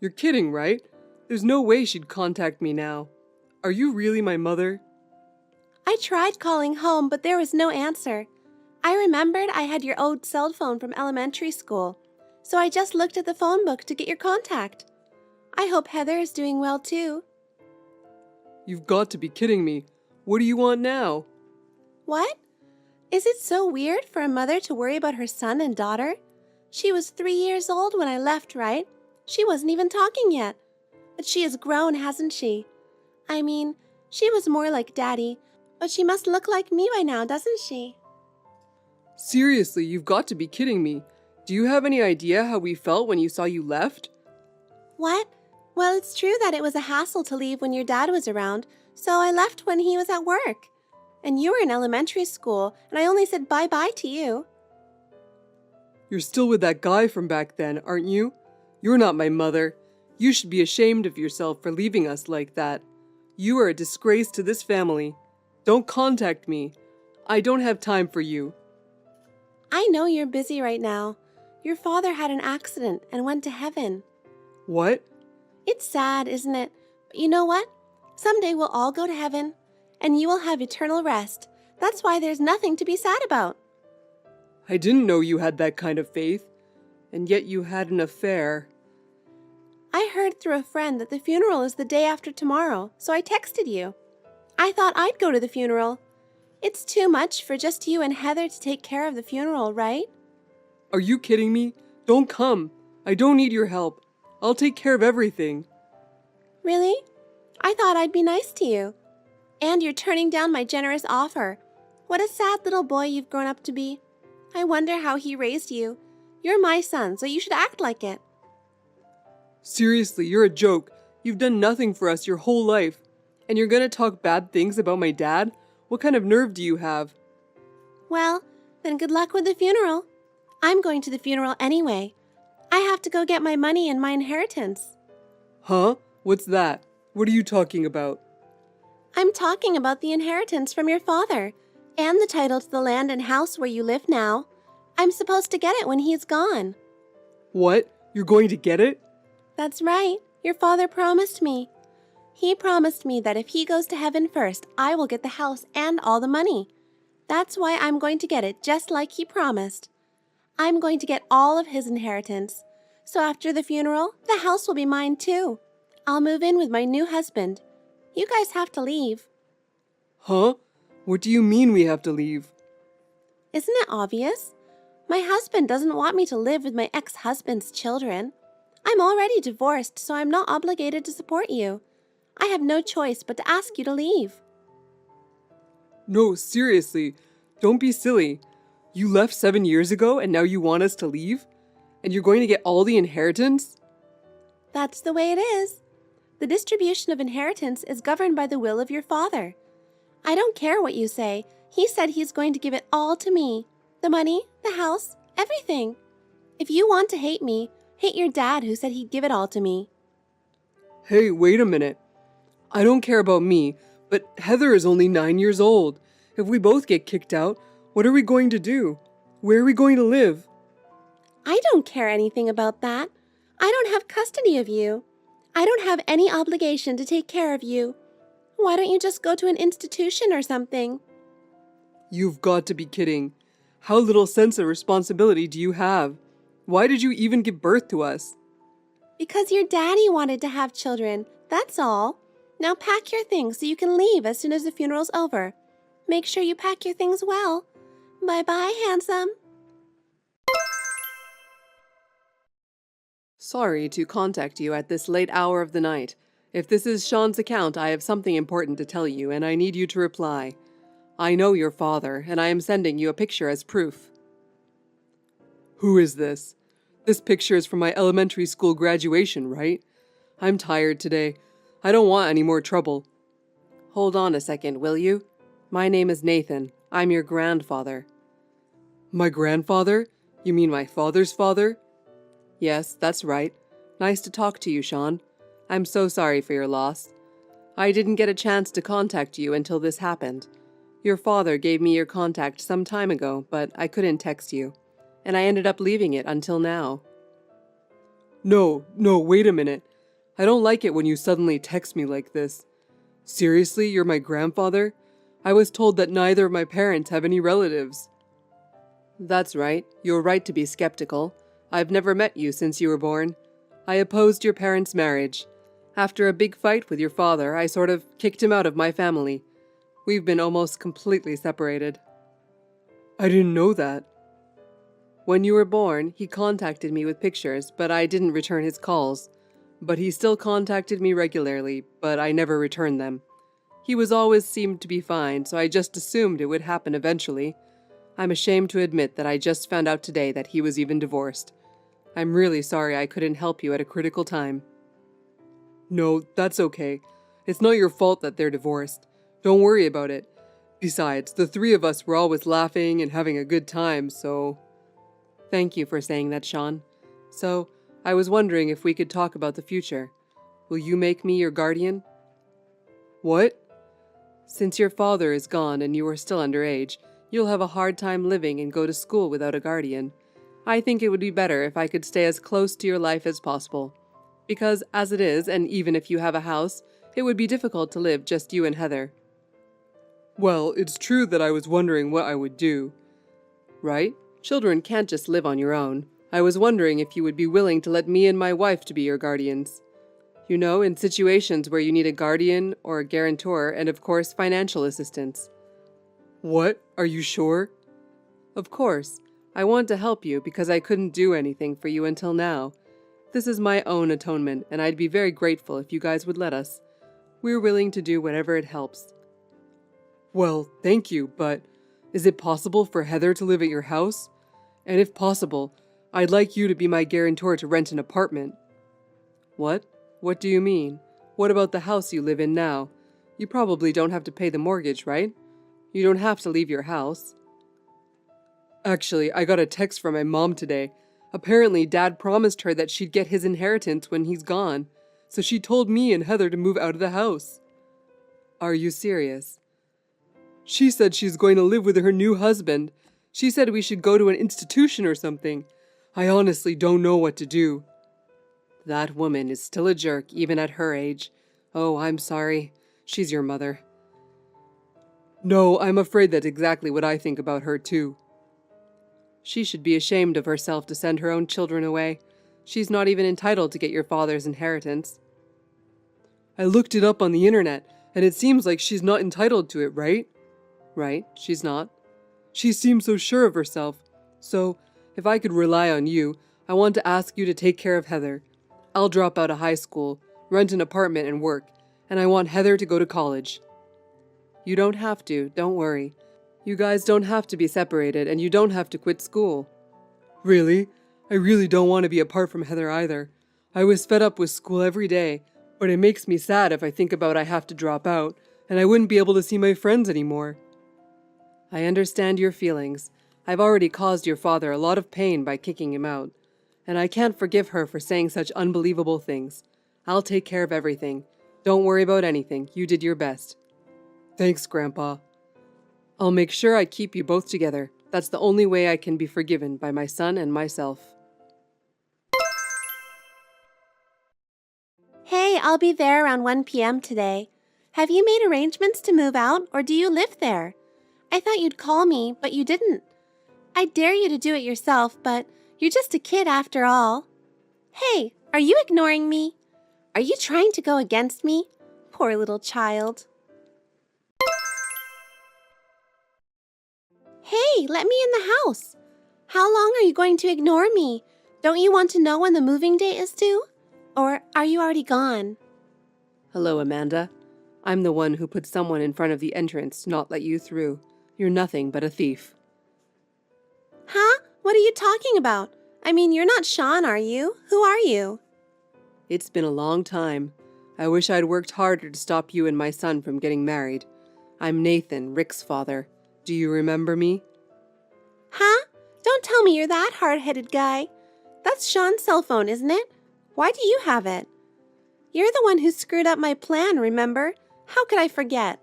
You're kidding, right? There's no way she'd contact me now. Are you really my mother? I tried calling home, but there was no answer. I remembered I had your old cell phone from elementary school, so I just looked at the phone book to get your contact. I hope Heather is doing well too. You've got to be kidding me. What do you want now? What? Is it so weird for a mother to worry about her son and daughter? She was 3 years old when I left, right? She wasn't even talking yet. But she has grown, hasn't she? I mean, she was more like Daddy, but she must look like me by now, doesn't she? Seriously, you've got to be kidding me. Do you have any idea how we felt when you saw you left? What? Well, it's true that it was a hassle to leave when your dad was around, so I left when he was at work. And you were in elementary school, and I only said bye-bye to you. You're still with that guy from back then, aren't you? You're not my mother. You should be ashamed of yourself for leaving us like that. You are a disgrace to this family. Don't contact me. I don't have time for you. I know you're busy right now. Your father had an accident and went to heaven. What? It's sad, isn't it? But you know what? Someday we'll all go to heaven, and you will have eternal rest. That's why there's nothing to be sad about. I didn't know you had that kind of faith. And yet you had an affair. I heard through a friend that the funeral is the day after tomorrow, so I texted you. I thought I'd go to the funeral. It's too much for just you and Heather to take care of the funeral, right? Are you kidding me? Don't come. I don't need your help. I'll take care of everything. Really? I thought I'd be nice to you. And you're turning down my generous offer. What a sad little boy you've grown up to be. I wonder how he raised you. You're my son, so you should act like it. Seriously, you're a joke. You've done nothing for us your whole life. And you're gonna talk bad things about my dad? What kind of nerve do you have? Well, then good luck with the funeral. I'm going to the funeral anyway. I have to go get my money and my inheritance. Huh? What's that? What are you talking about? I'm talking about the inheritance from your father, and the title to the land and house where you live now. I'm supposed to get it when he's gone. What? You're going to get it? That's right. Your father promised me. He promised me that if he goes to heaven first, I will get the house and all the money. That's why I'm going to get it just like he promised. I'm going to get all of his inheritance. So after the funeral, the house will be mine too. I'll move in with my new husband. You guys have to leave. Huh? What do you mean we have to leave? Isn't it obvious? My husband doesn't want me to live with my ex-husband's children. I'm already divorced, so I'm not obligated to support you. I have no choice but to ask you to leave. No, seriously. Don't be silly. You left 7 years ago and now you want us to leave? And you're going to get all the inheritance? That's the way it is. The distribution of inheritance is governed by the will of your father. I don't care what you say. He said he's going to give it all to me. The money, the house, everything. If you want to hate me, Hit your dad who said he'd give it all to me. Hey, wait a minute. I don't care about me, but Heather is only 9 years old. If we both get kicked out, what are we going to do? Where are we going to live? I don't care anything about that. I don't have custody of you. I don't have any obligation to take care of you. Why don't you just go to an institution or something? You've got to be kidding. How little sense of responsibility do you have? Why did you even give birth to us? Because your daddy wanted to have children, that's all. Now pack your things so you can leave as soon as the funeral's over. Make sure you pack your things well. Bye-bye, handsome. Sorry to contact you at this late hour of the night. If this is Sean's account, I have something important to tell you, and I need you to reply. I know your father, and I am sending you a picture as proof. Who is this? This picture is from my elementary school graduation, right? I'm tired today. I don't want any more trouble. Hold on a second, will you? My name is Nathan. I'm your grandfather. My grandfather? You mean my father's father? Yes, that's right. Nice to talk to you, Sean. I'm so sorry for your loss. I didn't get a chance to contact you until this happened. Your father gave me your contact some time ago, but I couldn't text you, and I ended up leaving it until now. No, wait a minute. I don't like it when you suddenly text me like this. Seriously, you're my grandfather? I was told that neither of my parents have any relatives. That's right. You're right to be skeptical. I've never met you since you were born. I opposed your parents' marriage. After a big fight with your father, I sort of kicked him out of my family. We've been almost completely separated. I didn't know that. When you were born, he contacted me with pictures, but I didn't return his calls. But he still contacted me regularly, but I never returned them. He was always seemed to be fine, so I just assumed it would happen eventually. I'm ashamed to admit that I just found out today that he was even divorced. I'm really sorry I couldn't help you at a critical time. No, that's okay. It's not your fault that they're divorced. Don't worry about it. Besides, the three of us were always laughing and having a good time, so... Thank you for saying that, Sean. So, I was wondering if we could talk about the future. Will you make me your guardian? What? Since your father is gone and you are still underage, you'll have a hard time living and go to school without a guardian. I think it would be better if I could stay as close to your life as possible. Because as it is, and even if you have a house, it would be difficult to live just you and Heather. Well, it's true that I was wondering what I would do. Right? Children can't just live on your own. I was wondering if you would be willing to let me and my wife to be your guardians. You know, in situations where you need a guardian or a guarantor and of course financial assistance. What? Are you sure? Of course. I want to help you because I couldn't do anything for you until now. This is my own atonement, and I'd be very grateful if you guys would let us. We're willing to do whatever it helps. Well, thank you, but is it possible for Heather to live at your house? And if possible, I'd like you to be my guarantor to rent an apartment. What? What do you mean? What about the house you live in now? You probably don't have to pay the mortgage, right? You don't have to leave your house. Actually, I got a text from my mom today. Apparently, Dad promised her that she'd get his inheritance when he's gone, so she told me and Heather to move out of the house. Are you serious? She said she's going to live with her new husband. She said we should go to an institution or something. I honestly don't know what to do. That woman is still a jerk, even at her age. Oh, I'm sorry. She's your mother. No, I'm afraid that's exactly what I think about her, too. She should be ashamed of herself to send her own children away. She's not even entitled to get your father's inheritance. I looked it up on the internet, and it seems like she's not entitled to it, right? Right, she's not. She seems so sure of herself. So, if I could rely on you, I want to ask you to take care of Heather. I'll drop out of high school, rent an apartment and work, and I want Heather to go to college. You don't have to, don't worry. You guys don't have to be separated, and you don't have to quit school. Really? I really don't want to be apart from Heather either. I was fed up with school every day, but it makes me sad if I think about I have to drop out, and I wouldn't be able to see my friends anymore. I understand your feelings. I've already caused your father a lot of pain by kicking him out, And I can't forgive her for saying such unbelievable things. I'll take care of everything. Don't worry about anything. You did your best. Thanks, Grandpa. I'll make sure I keep you both together. That's the only way I can be forgiven by my son and myself. Hey, I'll be there around 1 p.m. today. Have you made arrangements to move out, or do you live there? I thought you'd call me, but you didn't. I dare you to do it yourself, but you're just a kid after all. Hey, are you ignoring me? Are you trying to go against me? Poor little child. Hey, let me in the house. How long are you going to ignore me? Don't you want to know when the moving date is due? Or are you already gone? Hello, Amanda. I'm the one who put someone in front of the entrance to not let you through. You're nothing but a thief. Huh? What are you talking about? I mean, you're not Sean, are you? Who are you? It's been a long time. I wish I'd worked harder to stop you and my son from getting married. I'm Nathan, Rick's father. Do you remember me? Huh? Don't tell me you're that hard-headed guy. That's Sean's cell phone, isn't it? Why do you have it? You're the one who screwed up my plan, remember? How could I forget?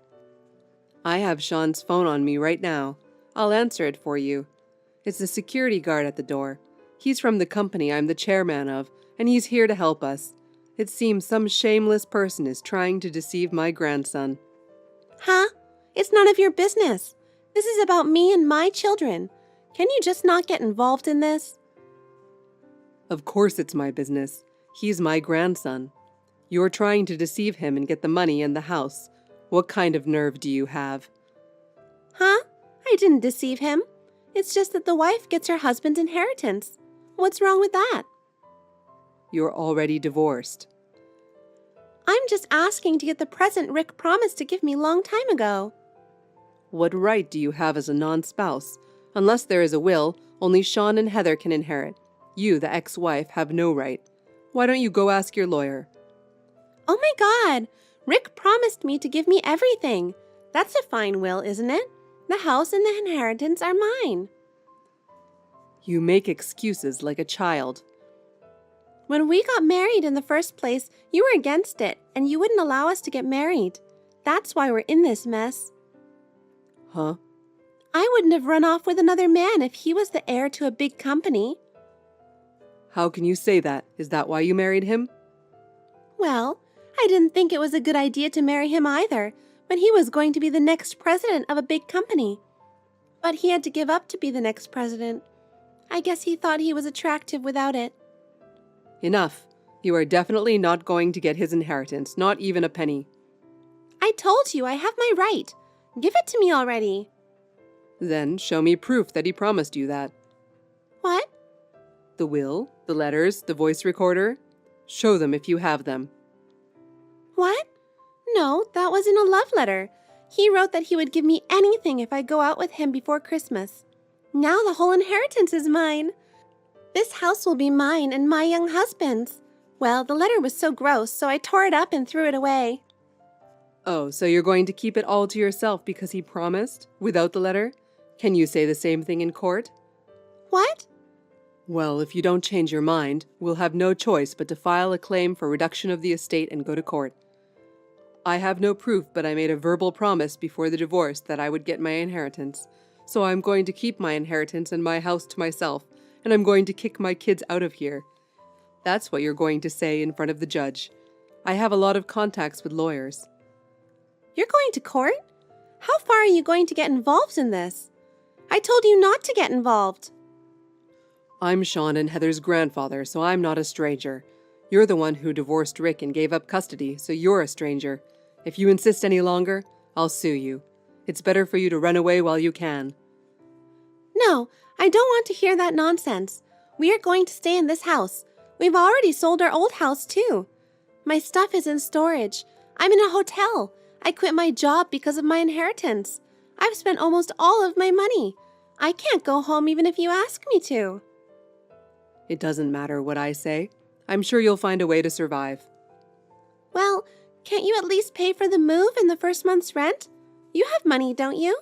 I have Sean's phone on me right now. I'll answer it for you. It's the security guard at the door. He's from the company I'm the chairman of, and he's here to help us. It seems some shameless person is trying to deceive my grandson. Huh? It's none of your business. This is about me and my children. Can you just not get involved in this? Of course it's my business. He's my grandson. You're trying to deceive him and get the money and the house. What kind of nerve do you have? Huh? I didn't deceive him. It's just that the wife gets her husband's inheritance. What's wrong with that? You're already divorced. I'm just asking to get the present Rick promised to give me long time ago. What right do you have as a non-spouse? Unless there is a will, only Sean and Heather can inherit. You, the ex-wife, have no right. Why don't you go ask your lawyer? Oh my God! Rick promised me to give me everything. That's a fine will, isn't it? The house and the inheritance are mine. You make excuses like a child. When we got married in the first place, you were against it, and you wouldn't allow us to get married. That's why we're in this mess. Huh? I wouldn't have run off with another man if he was the heir to a big company. How can you say that? Is that why you married him? Well, I didn't think it was a good idea to marry him either, but he was going to be the next president of a big company. But he had to give up to be the next president. I guess he thought he was attractive without it. Enough. You are definitely not going to get his inheritance, not even a penny. I told you I have my right. Give it to me already. Then show me proof that he promised you that. What? The will, the letters, the voice recorder. Show them if you have them. What? No, that was in a love letter. He wrote that he would give me anything if I go out with him before Christmas. Now the whole inheritance is mine. This house will be mine and my young husband's. Well, the letter was so gross, so I tore it up and threw it away. Oh, so you're going to keep it all to yourself because he promised, without the letter? Can you say the same thing in court? What? Well, if you don't change your mind, we'll have no choice but to file a claim for reduction of the estate and go to court. I have no proof, but I made a verbal promise before the divorce that I would get my inheritance. So I'm going to keep my inheritance and my house to myself, and I'm going to kick my kids out of here. That's what you're going to say in front of the judge. I have a lot of contacts with lawyers. You're going to court? How far are you going to get involved in this? I told you not to get involved. I'm Sean and Heather's grandfather, so I'm not a stranger. You're the one who divorced Rick and gave up custody, so you're a stranger. If you insist any longer, I'll sue you. It's better for you to run away while you can. No, I don't want to hear that nonsense. We are going to stay in this house. We've already sold our old house, too. My stuff is in storage. I'm in a hotel. I quit my job because of my inheritance. I've spent almost all of my money. I can't go home even if you ask me to. It doesn't matter what I say. I'm sure you'll find a way to survive. Well, can't you at least pay for the move and the first month's rent? You have money, don't you?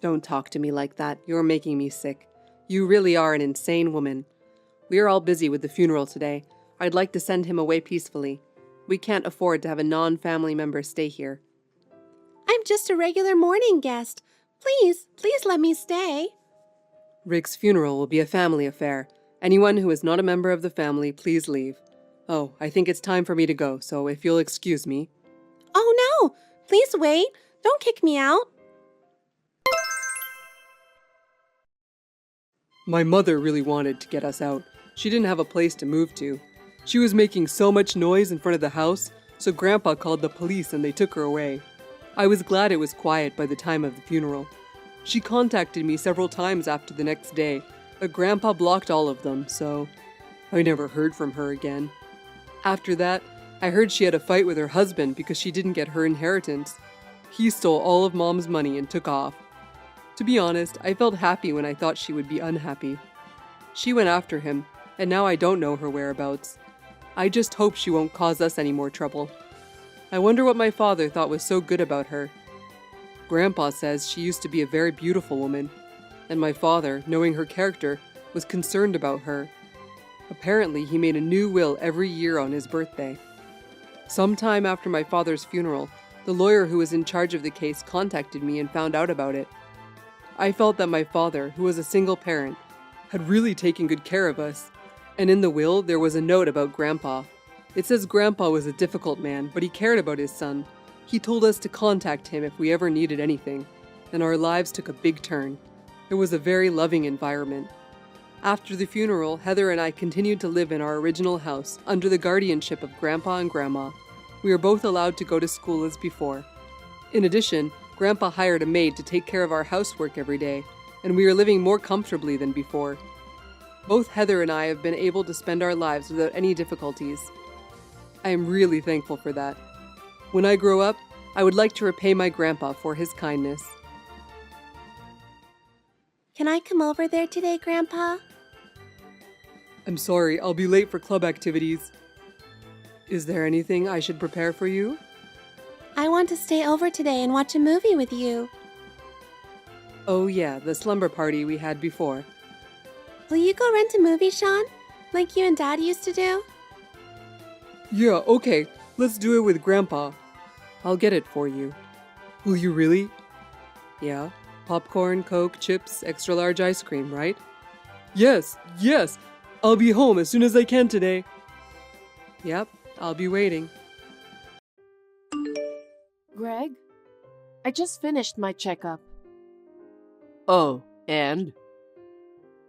Don't talk to me like that. You're making me sick. You really are an insane woman. We are all busy with the funeral today. I'd like to send him away peacefully. We can't afford to have a non-family member stay here. I'm just a regular morning guest. Please let me stay. Rick's funeral will be a family affair. Anyone who is not a member of the family, please leave. Oh, I think it's time for me to go, so if you'll excuse me. Oh no! Please wait. Don't kick me out. My mother really wanted to get us out. She didn't have a place to move to. She was making so much noise in front of the house, so Grandpa called the police and they took her away. I was glad it was quiet by the time of the funeral. She contacted me several times after the next day, but Grandpa blocked all of them, so I never heard from her again. After that, I heard she had a fight with her husband because she didn't get her inheritance. He stole all of Mom's money and took off. To be honest, I felt happy when I thought she would be unhappy. She went after him, and now I don't know her whereabouts. I just hope she won't cause us any more trouble. I wonder what my father thought was so good about her. Grandpa says she used to be a very beautiful woman, and my father, knowing her character, was concerned about her. Apparently, he made a new will every year on his birthday. Sometime after my father's funeral, the lawyer who was in charge of the case contacted me and found out about it. I felt that my father, who was a single parent, had really taken good care of us, and in the will there was a note about Grandpa. It says Grandpa was a difficult man, but he cared about his son. He told us to contact him if we ever needed anything, and our lives took a big turn. It was a very loving environment. After the funeral, Heather and I continued to live in our original house under the guardianship of Grandpa and Grandma. We were both allowed to go to school as before. In addition, Grandpa hired a maid to take care of our housework every day, and we are living more comfortably than before. Both Heather and I have been able to spend our lives without any difficulties. I am really thankful for that. When I grow up, I would like to repay my grandpa for his kindness. Can I come over there today, Grandpa? I'm sorry, I'll be late for club activities. Is there anything I should prepare for you? I want to stay over today and watch a movie with you. Oh yeah, the slumber party we had before. Will you go rent a movie, Sean? Like you and Dad used to do? Yeah, okay, let's do it with Grandpa. I'll get it for you. Will you really? Yeah, popcorn, Coke, chips, extra large ice cream, right? Yes, I'll be home as soon as I can today. Yep, I'll be waiting. Greg, I just finished my checkup. Oh, and?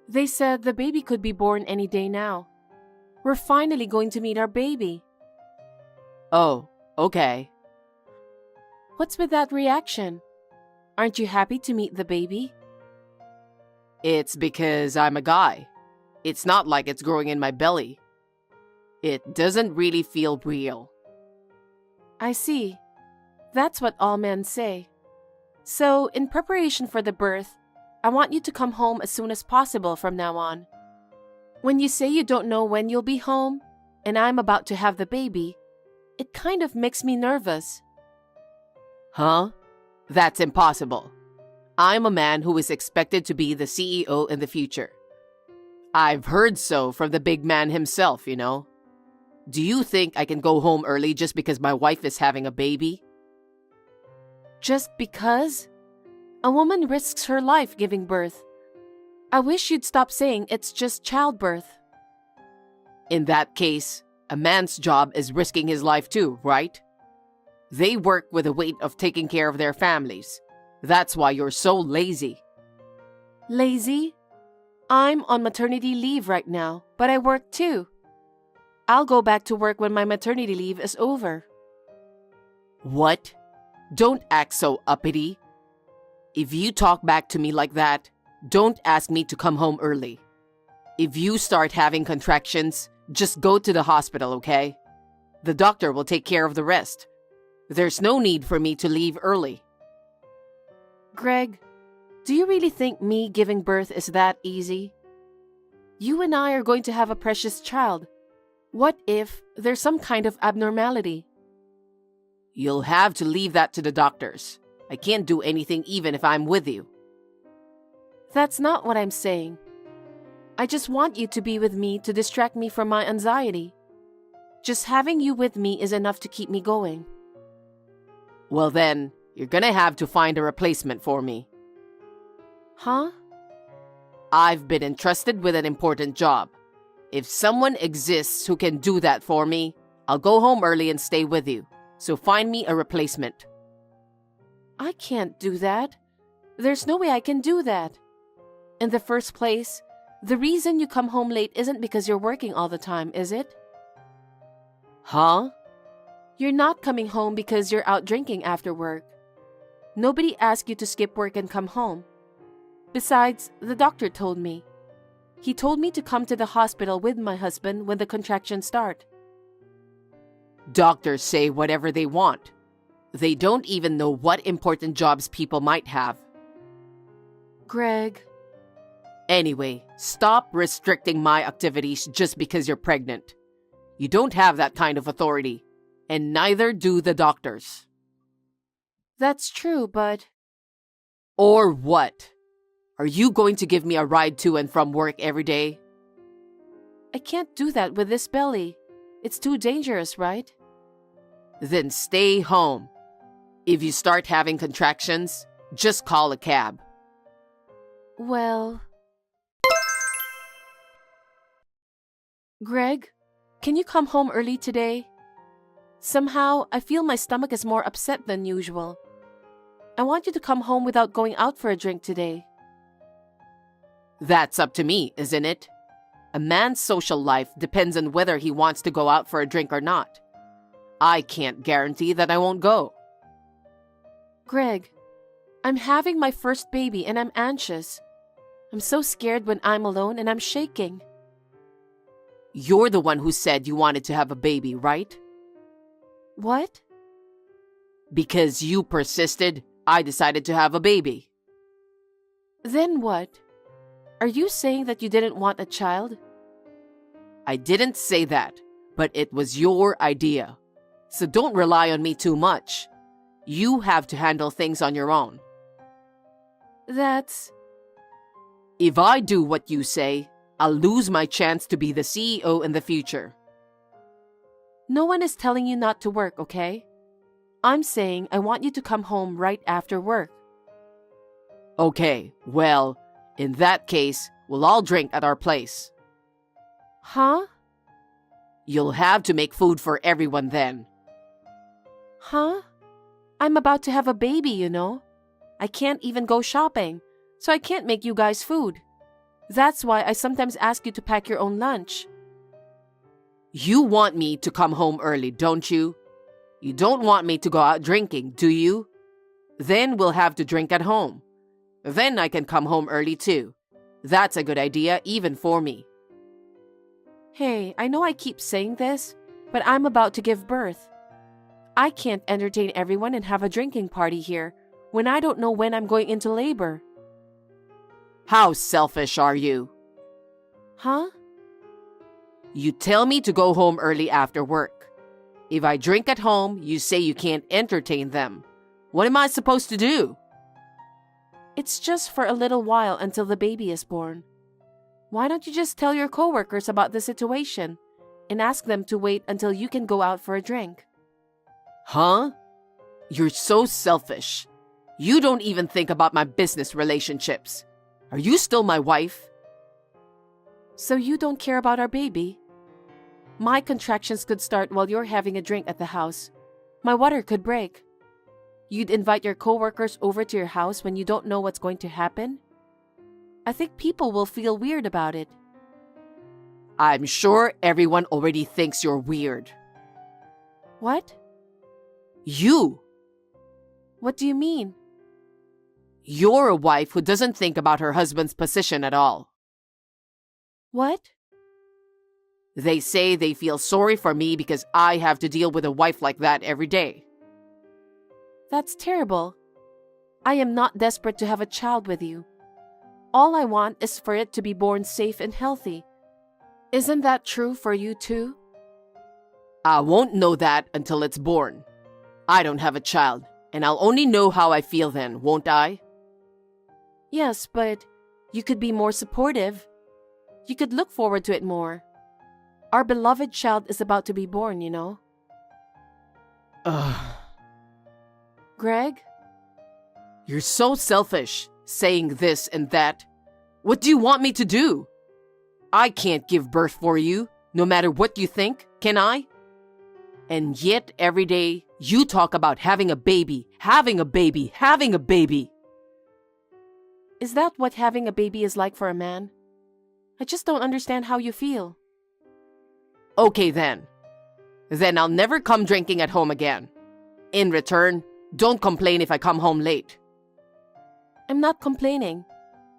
They said the baby could be born any day now. We're finally going to meet our baby. Oh, okay. What's with that reaction? Aren't you happy to meet the baby? It's because I'm a guy. It's not like it's growing in my belly. It doesn't really feel real. I see. That's what all men say. So, in preparation for the birth, I want you to come home as soon as possible from now on. When you say you don't know when you'll be home, and I'm about to have the baby, it kind of makes me nervous. Huh? That's impossible. I'm a man who is expected to be the CEO in the future. I've heard so from the big man himself, you know. Do you think I can go home early just because my wife is having a baby? Just because? A woman risks her life giving birth. I wish you'd stop saying it's just childbirth. In that case, a man's job is risking his life too, right? They work with the weight of taking care of their families. That's why you're so lazy. Lazy? I'm on maternity leave right now, but I work too. I'll go back to work when my maternity leave is over. What? Don't act so uppity. If you talk back to me like that, don't ask me to come home early. If you start having contractions, just go to the hospital, okay? The doctor will take care of the rest. There's no need for me to leave early. Greg, do you really think me giving birth is that easy? You and I are going to have a precious child. What if there's some kind of abnormality? You'll have to leave that to the doctors. I can't do anything even if I'm with you. That's not what I'm saying. I just want you to be with me to distract me from my anxiety. Just having you with me is enough to keep me going. Well then, you're gonna have to find a replacement for me. Huh? I've been entrusted with an important job. If someone exists who can do that for me, I'll go home early and stay with you. So find me a replacement. I can't do that. There's no way I can do that. In the first place, the reason you come home late isn't because you're working all the time, is it? Huh? You're not coming home because you're out drinking after work. Nobody asked you to skip work and come home. Besides, the doctor told me. He told me to come to the hospital with my husband when the contractions start. Doctors say whatever they want. They don't even know what important jobs people might have. Greg. Anyway, stop restricting my activities just because you're pregnant. You don't have that kind of authority, and neither do the doctors. That's true, but... Or what? Are you going to give me a ride to and from work every day? I can't do that with this belly. It's too dangerous, right? Then stay home. If you start having contractions, just call a cab. Well... Greg, can you come home early today? Somehow, I feel my stomach is more upset than usual. I want you to come home without going out for a drink today. That's up to me, isn't it? A man's social life depends on whether he wants to go out for a drink or not. I can't guarantee that I won't go. Greg, I'm having my first baby and I'm anxious. I'm so scared when I'm alone and I'm shaking. You're the one who said you wanted to have a baby, right? What? Because you persisted, I decided to have a baby. Then what? Are you saying that you didn't want a child? I didn't say that, but it was your idea. So don't rely on me too much. You have to handle things on your own. That's... If I do what you say, I'll lose my chance to be the CEO in the future. No one is telling you not to work, okay? I'm saying I want you to come home right after work. Okay, well, in that case, we'll all drink at our place. Huh? You'll have to make food for everyone then. Huh? I'm about to have a baby, you know. I can't even go shopping, so I can't make you guys food. That's why I sometimes ask you to pack your own lunch. You want me to come home early, don't you? You don't want me to go out drinking, do you? Then we'll have to drink at home. Then I can come home early too. That's a good idea even for me. Hey, I know I keep saying this, but I'm about to give birth. I can't entertain everyone and have a drinking party here when I don't know when I'm going into labor. How selfish are you? Huh? You tell me to go home early after work. If I drink at home, you say you can't entertain them. What am I supposed to do? It's just for a little while until the baby is born. Why don't you just tell your coworkers about the situation and ask them to wait until you can go out for a drink? Huh? You're so selfish. You don't even think about my business relationships. Are you still my wife? So you don't care about our baby? My contractions could start while you're having a drink at the house. My water could break. You'd invite your coworkers over to your house when you don't know what's going to happen? I think people will feel weird about it. I'm sure everyone already thinks you're weird. What? You! What do you mean? You're a wife who doesn't think about her husband's position at all. What? They say they feel sorry for me because I have to deal with a wife like that every day. That's terrible. I am not desperate to have a child with you. All I want is for it to be born safe and healthy. Isn't that true for you too? I won't know that until it's born. I don't have a child, and I'll only know how I feel then, won't I? Yes, but you could be more supportive. You could look forward to it more. Our beloved child is about to be born, you know. Ugh. Greg? You're so selfish, saying this and that. What do you want me to do? I can't give birth for you, no matter what you think, can I? And yet, every day, you talk about having a baby, having a baby, having a baby. Is that what having a baby is like for a man? I just don't understand how you feel. Okay then. Then I'll never come drinking at home again. In return, don't complain if I come home late. I'm not complaining.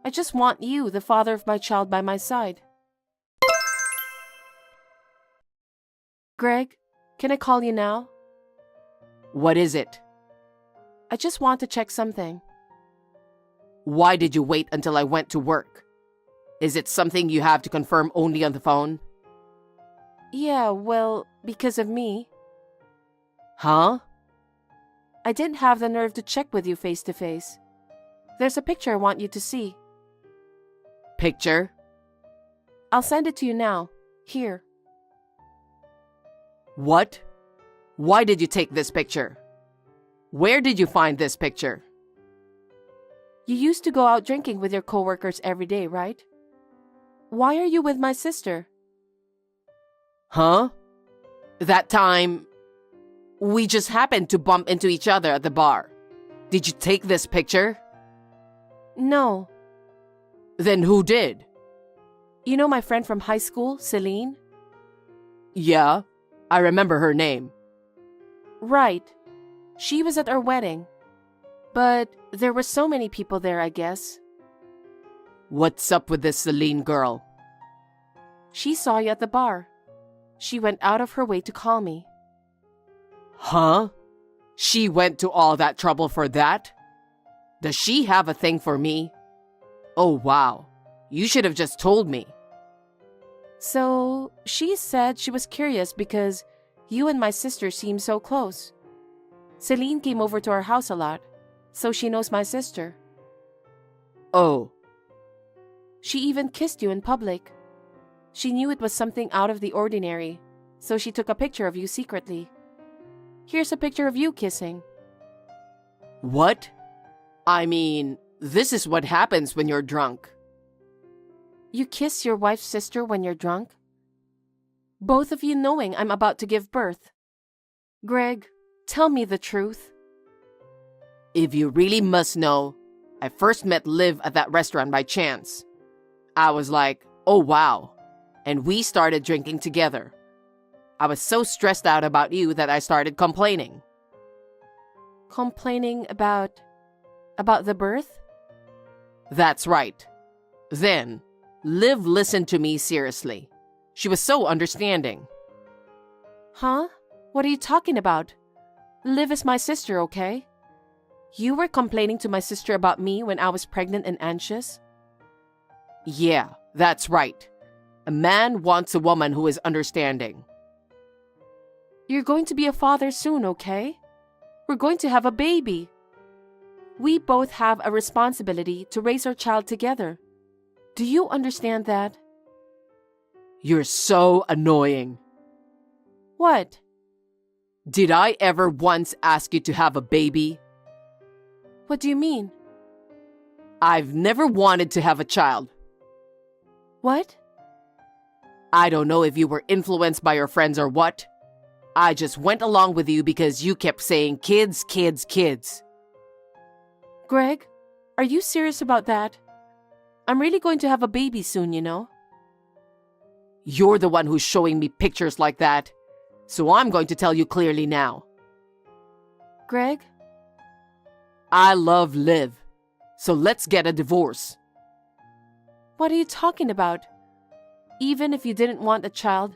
I just want you, the father of my child, by my side. Greg, can I call you now? What is it? I just want to check something. Why did you wait until I went to work? Is it something you have to confirm only on the phone? Yeah, well, because of me. Huh? I didn't have the nerve to check with you face to face. There's a picture I want you to see. Picture? I'll send it to you now. Here. What? Why did you take this picture? Where did you find this picture? You used to go out drinking with your coworkers every day, right? Why are you with my sister? Huh? That time, we just happened to bump into each other at the bar. Did you take this picture? No. Then who did? You know my friend from high school, Celine? Yeah, I remember her name. Right. She was at our wedding. But there were so many people there, I guess. What's up with this Celine girl? She saw you at the bar. She went out of her way to call me. Huh? She went to all that trouble for that? Does she have a thing for me? Oh, wow. You should have just told me. So, she said she was curious because you and my sister seem so close. Celine came over to our house a lot, so she knows my sister. Oh. She even kissed you in public. She knew it was something out of the ordinary, so she took a picture of you secretly. Here's a picture of you kissing. What? I mean, this is what happens when you're drunk. You kiss your wife's sister when you're drunk? Both of you knowing I'm about to give birth. Greg, tell me the truth. If you really must know, I first met Liv at that restaurant by chance. I was like, oh wow. And we started drinking together. I was so stressed out about you that I started complaining. Complaining about the birth? That's right. Then, Liv listened to me seriously. She was so understanding. Huh? What are you talking about? Liv is my sister, okay? You were complaining to my sister about me when I was pregnant and anxious? Yeah, that's right. A man wants a woman who is understanding. You're going to be a father soon, okay? We're going to have a baby. We both have a responsibility to raise our child together. Do you understand that? You're so annoying. What? Did I ever once ask you to have a baby? What do you mean? I've never wanted to have a child. What? I don't know if you were influenced by your friends or what. I just went along with you because you kept saying kids, kids, kids. Greg, are you serious about that? I'm really going to have a baby soon, you know? You're the one who's showing me pictures like that, so I'm going to tell you clearly now. Greg? I love Liv, so let's get a divorce. What are you talking about? Even if you didn't want a child,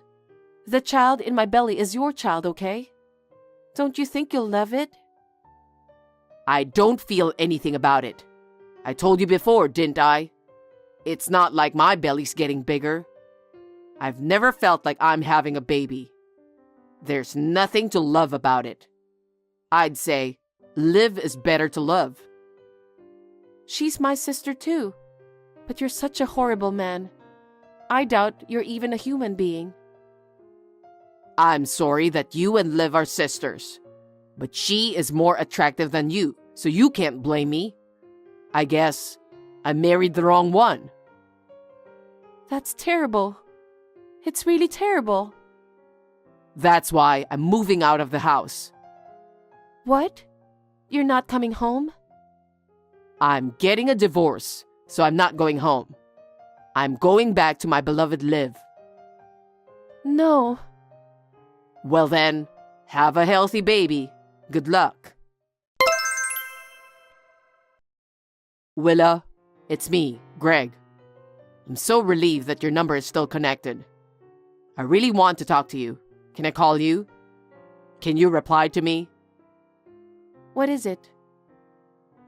the child in my belly is your child, okay? Don't you think you'll love it? I don't feel anything about it. I told you before, didn't I? It's not like my belly's getting bigger. I've never felt like I'm having a baby. There's nothing to love about it. I'd say, Liv is better to love. She's my sister too. But you're such a horrible man. I doubt you're even a human being. I'm sorry that you and Liv are sisters, but she is more attractive than you, so you can't blame me. I guess I married the wrong one. That's terrible. It's really terrible. That's why I'm moving out of the house. What? You're not coming home? I'm getting a divorce, so I'm not going home. I'm going back to my beloved Liv. No. Well then, have a healthy baby. Good luck. Willa, it's me, Greg. I'm so relieved that your number is still connected. I really want to talk to you. Can I call you? Can you reply to me? What is it?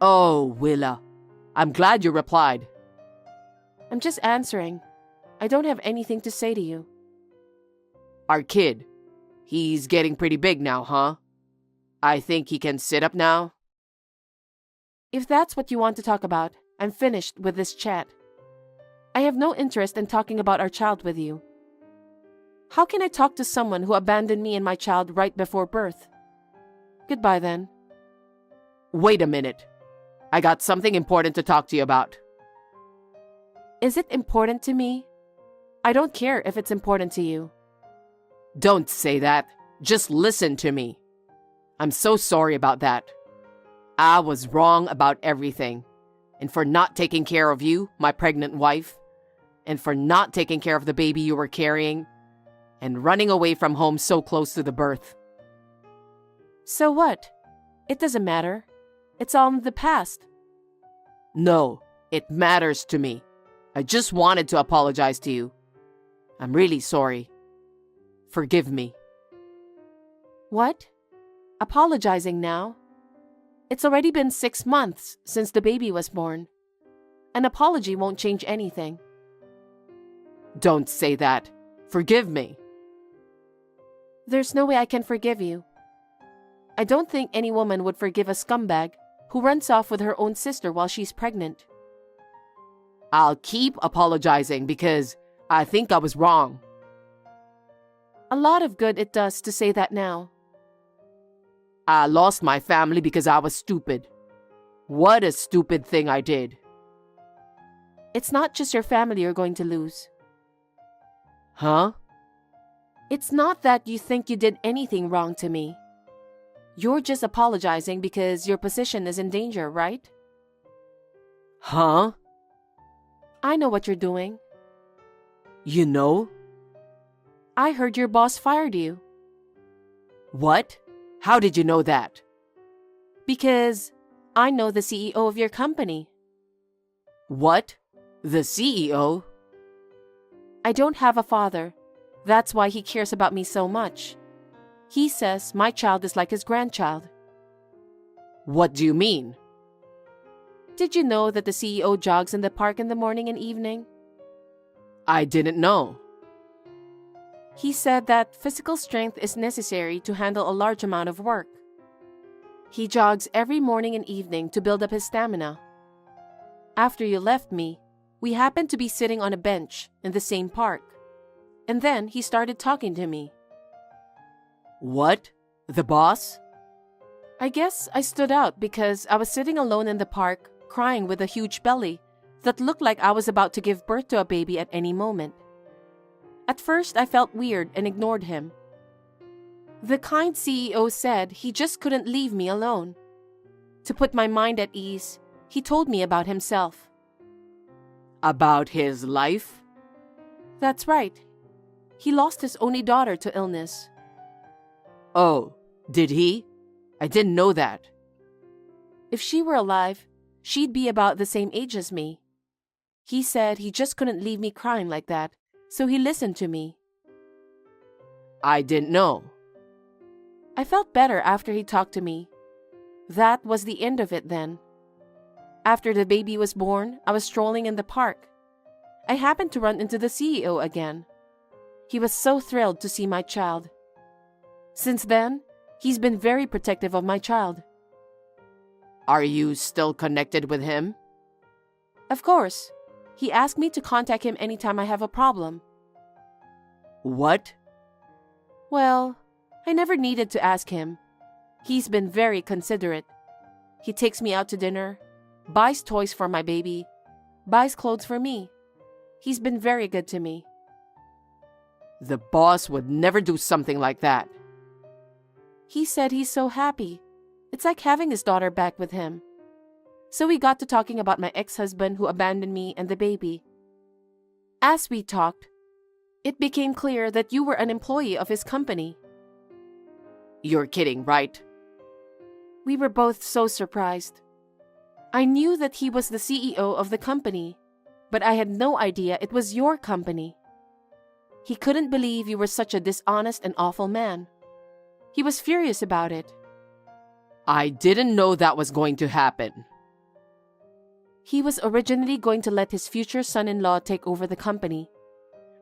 Oh, Willa, I'm glad you replied. I'm just answering. I don't have anything to say to you. Our kid, he's getting pretty big now, huh? I think he can sit up now. If that's what you want to talk about, I'm finished with this chat. I have no interest in talking about our child with you. How can I talk to someone who abandoned me and my child right before birth? Goodbye then. Wait a minute. I got something important to talk to you about. Is it important to me? I don't care if it's important to you. Don't say that. Just listen to me. I'm so sorry about that. I was wrong about everything. And for not taking care of you, my pregnant wife. And for not taking care of the baby you were carrying. And running away from home so close to the birth. So what? It doesn't matter. It's all in the past. No, it matters to me. I just wanted to apologize to you. I'm really sorry. Forgive me. What? Apologizing now? It's already been 6 months since the baby was born. An apology won't change anything. Don't say that. Forgive me. There's no way I can forgive you. I don't think any woman would forgive a scumbag who runs off with her own sister while she's pregnant. I'll keep apologizing because I think I was wrong. A lot of good it does to say that now. I lost my family because I was stupid. What a stupid thing I did. It's not just your family you're going to lose. Huh? It's not that you think you did anything wrong to me. You're just apologizing because your position is in danger, right? Huh? I know what you're doing. You know? I heard your boss fired you. What? How did you know that? Because I know the CEO of your company. What? The CEO? I don't have a father. That's why he cares about me so much. He says my child is like his grandchild. What do you mean? Did you know that the CEO jogs in the park in the morning and evening? I didn't know. He said that physical strength is necessary to handle a large amount of work. He jogs every morning and evening to build up his stamina. After you left me, we happened to be sitting on a bench in the same park. And then he started talking to me. What? The boss? I guess I stood out because I was sitting alone in the park, crying with a huge belly that looked like I was about to give birth to a baby at any moment. At first, I felt weird and ignored him. The kind CEO said he just couldn't leave me alone. To put my mind at ease, he told me about himself. About his life? That's right. He lost his only daughter to illness. Oh, did he? I didn't know that. If she were alive, she'd be about the same age as me. He said he just couldn't leave me crying like that, so he listened to me. I didn't know. I felt better after he talked to me. That was the end of it then. After the baby was born, I was strolling in the park. I happened to run into the CEO again. He was so thrilled to see my child. Since then, he's been very protective of my child. Are you still connected with him? Of course. He asked me to contact him anytime I have a problem. What? Well, I never needed to ask him. He's been very considerate. He takes me out to dinner, buys toys for my baby, buys clothes for me. He's been very good to me. The boss would never do something like that. He said he's so happy. It's like having his daughter back with him. So we got to talking about my ex-husband who abandoned me and the baby. As we talked, it became clear that you were an employee of his company. You're kidding, right? We were both so surprised. I knew that he was the CEO of the company, but I had no idea it was your company. He couldn't believe you were such a dishonest and awful man. He was furious about it. I didn't know that was going to happen. He was originally going to let his future son-in-law take over the company.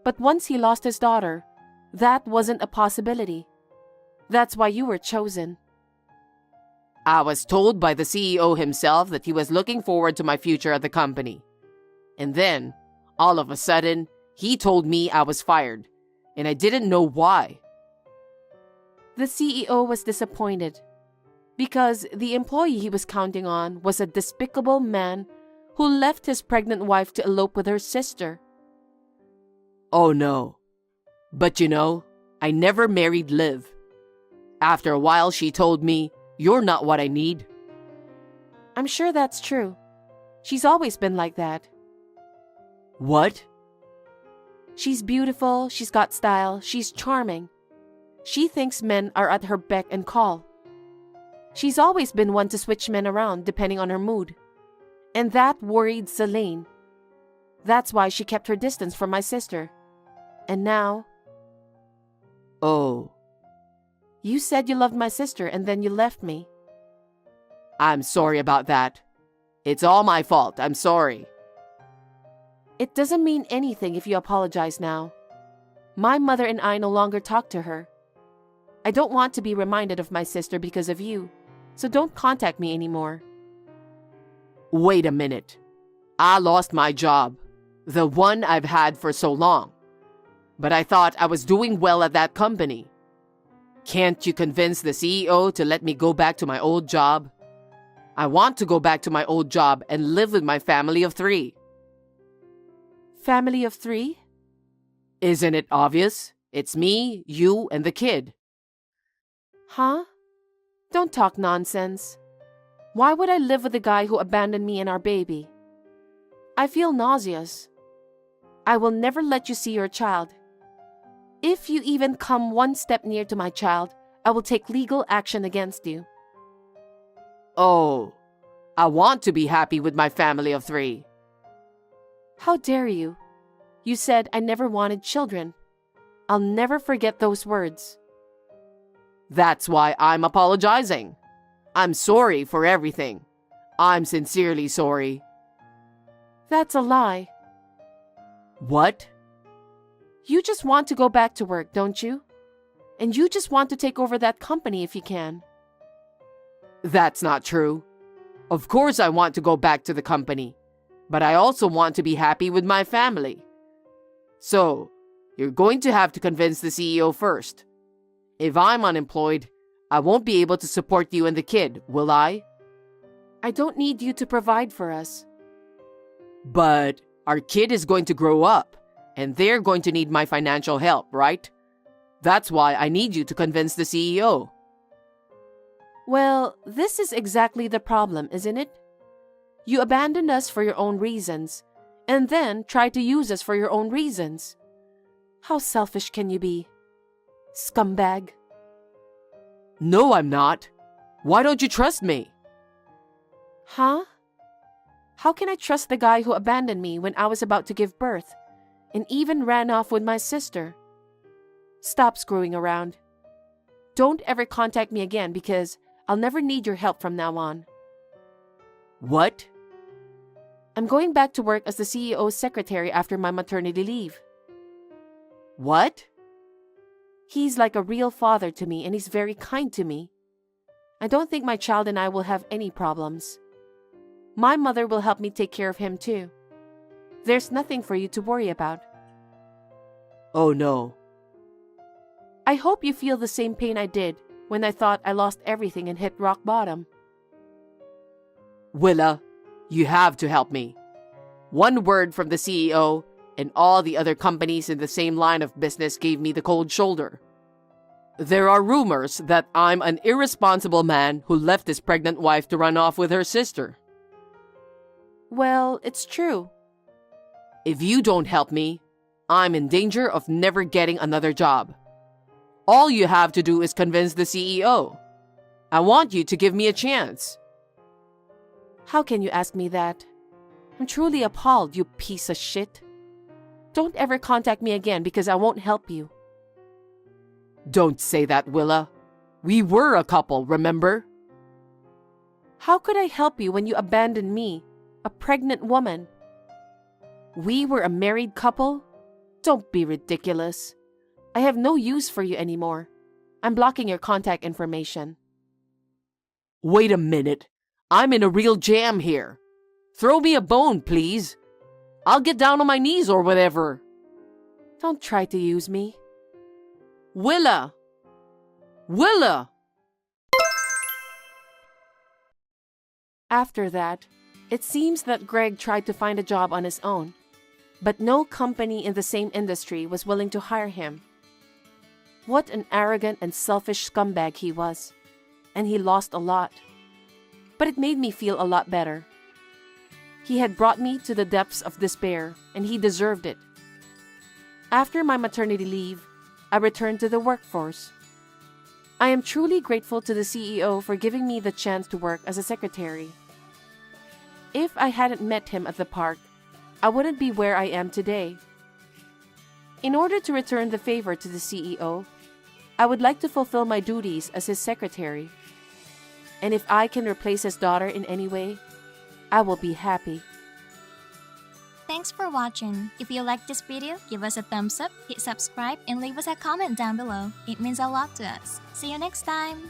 But once he lost his daughter, that wasn't a possibility. That's why you were chosen. I was told by the CEO himself that he was looking forward to my future at the company. And then, all of a sudden, he told me I was fired, and I didn't know why. The CEO was disappointed because the employee he was counting on was a despicable man who left his pregnant wife to elope with her sister. Oh no. But you know, I never married Liv. After a while, she told me, "You're not what I need." I'm sure that's true. She's always been like that. What? She's beautiful, she's got style, she's charming. She thinks men are at her beck and call. She's always been one to switch men around depending on her mood. And that worried Celine. That's why she kept her distance from my sister. And now... Oh. You said you loved my sister and then you left me. I'm sorry about that. It's all my fault. I'm sorry. It doesn't mean anything if you apologize now. My mother and I no longer talk to her. I don't want to be reminded of my sister because of you, so don't contact me anymore. Wait a minute. I lost my job, the one I've had for so long. But I thought I was doing well at that company. Can't you convince the CEO to let me go back to my old job? I want to go back to my old job and live with my family of 3. Family of 3? Isn't it obvious? It's me, you, and the kid. Huh? Don't talk nonsense. Why would I live with the guy who abandoned me and our baby? I feel nauseous. I will never let you see your child. If you even come one step near to my child, I will take legal action against you. Oh, I want to be happy with my family of 3. How dare you? You said I never wanted children. I'll never forget those words. That's why I'm apologizing. I'm sorry for everything. I'm sincerely sorry. That's a lie. What? You just want to go back to work, don't you? And you just want to take over that company if you can. That's not true. Of course I want to go back to the company, but I also want to be happy with my family. So, you're going to have to convince the CEO first. If I'm unemployed, I won't be able to support you and the kid, will I? I don't need you to provide for us. But our kid is going to grow up, and they're going to need my financial help, right? That's why I need you to convince the CEO. Well, this is exactly the problem, isn't it? You abandoned us for your own reasons, and then tried to use us for your own reasons. How selfish can you be? Scumbag. No, I'm not. Why don't you trust me? Huh? How can I trust the guy who abandoned me when I was about to give birth, and even ran off with my sister? Stop screwing around. Don't ever contact me again because I'll never need your help from now on. What? I'm going back to work as the CEO's secretary after my maternity leave. What? He's like a real father to me and he's very kind to me. I don't think my child and I will have any problems. My mother will help me take care of him too. There's nothing for you to worry about. Oh no. I hope you feel the same pain I did when I thought I lost everything and hit rock bottom. Willa, you have to help me. One word from the CEO and all the other companies in the same line of business gave me the cold shoulder. There are rumors that I'm an irresponsible man who left his pregnant wife to run off with her sister. Well, it's true. If you don't help me, I'm in danger of never getting another job. All you have to do is convince the CEO. I want you to give me a chance. How can you ask me that? I'm truly appalled, you piece of shit. Don't ever contact me again because I won't help you. Don't say that, Willa. We were a couple, remember? How could I help you when you abandoned me, a pregnant woman? We were a married couple? Don't be ridiculous. I have no use for you anymore. I'm blocking your contact information. Wait a minute. I'm in a real jam here. Throw me a bone, please. I'll get down on my knees or whatever. Don't try to use me. Willa! Willa! After that, it seems that Greg tried to find a job on his own, but no company in the same industry was willing to hire him. What an arrogant and selfish scumbag he was, and he lost a lot. But it made me feel a lot better. He had brought me to the depths of despair, and he deserved it. After my maternity leave, I returned to the workforce. I am truly grateful to the CEO for giving me the chance to work as a secretary. If I hadn't met him at the park, I wouldn't be where I am today. In order to return the favor to the CEO, I would like to fulfill my duties as his secretary. And if I can replace his daughter in any way, I will be happy. Thanks for watching. If you liked this video, give us a thumbs up, hit subscribe, and leave us a comment down below. It means a lot to us. See you next time!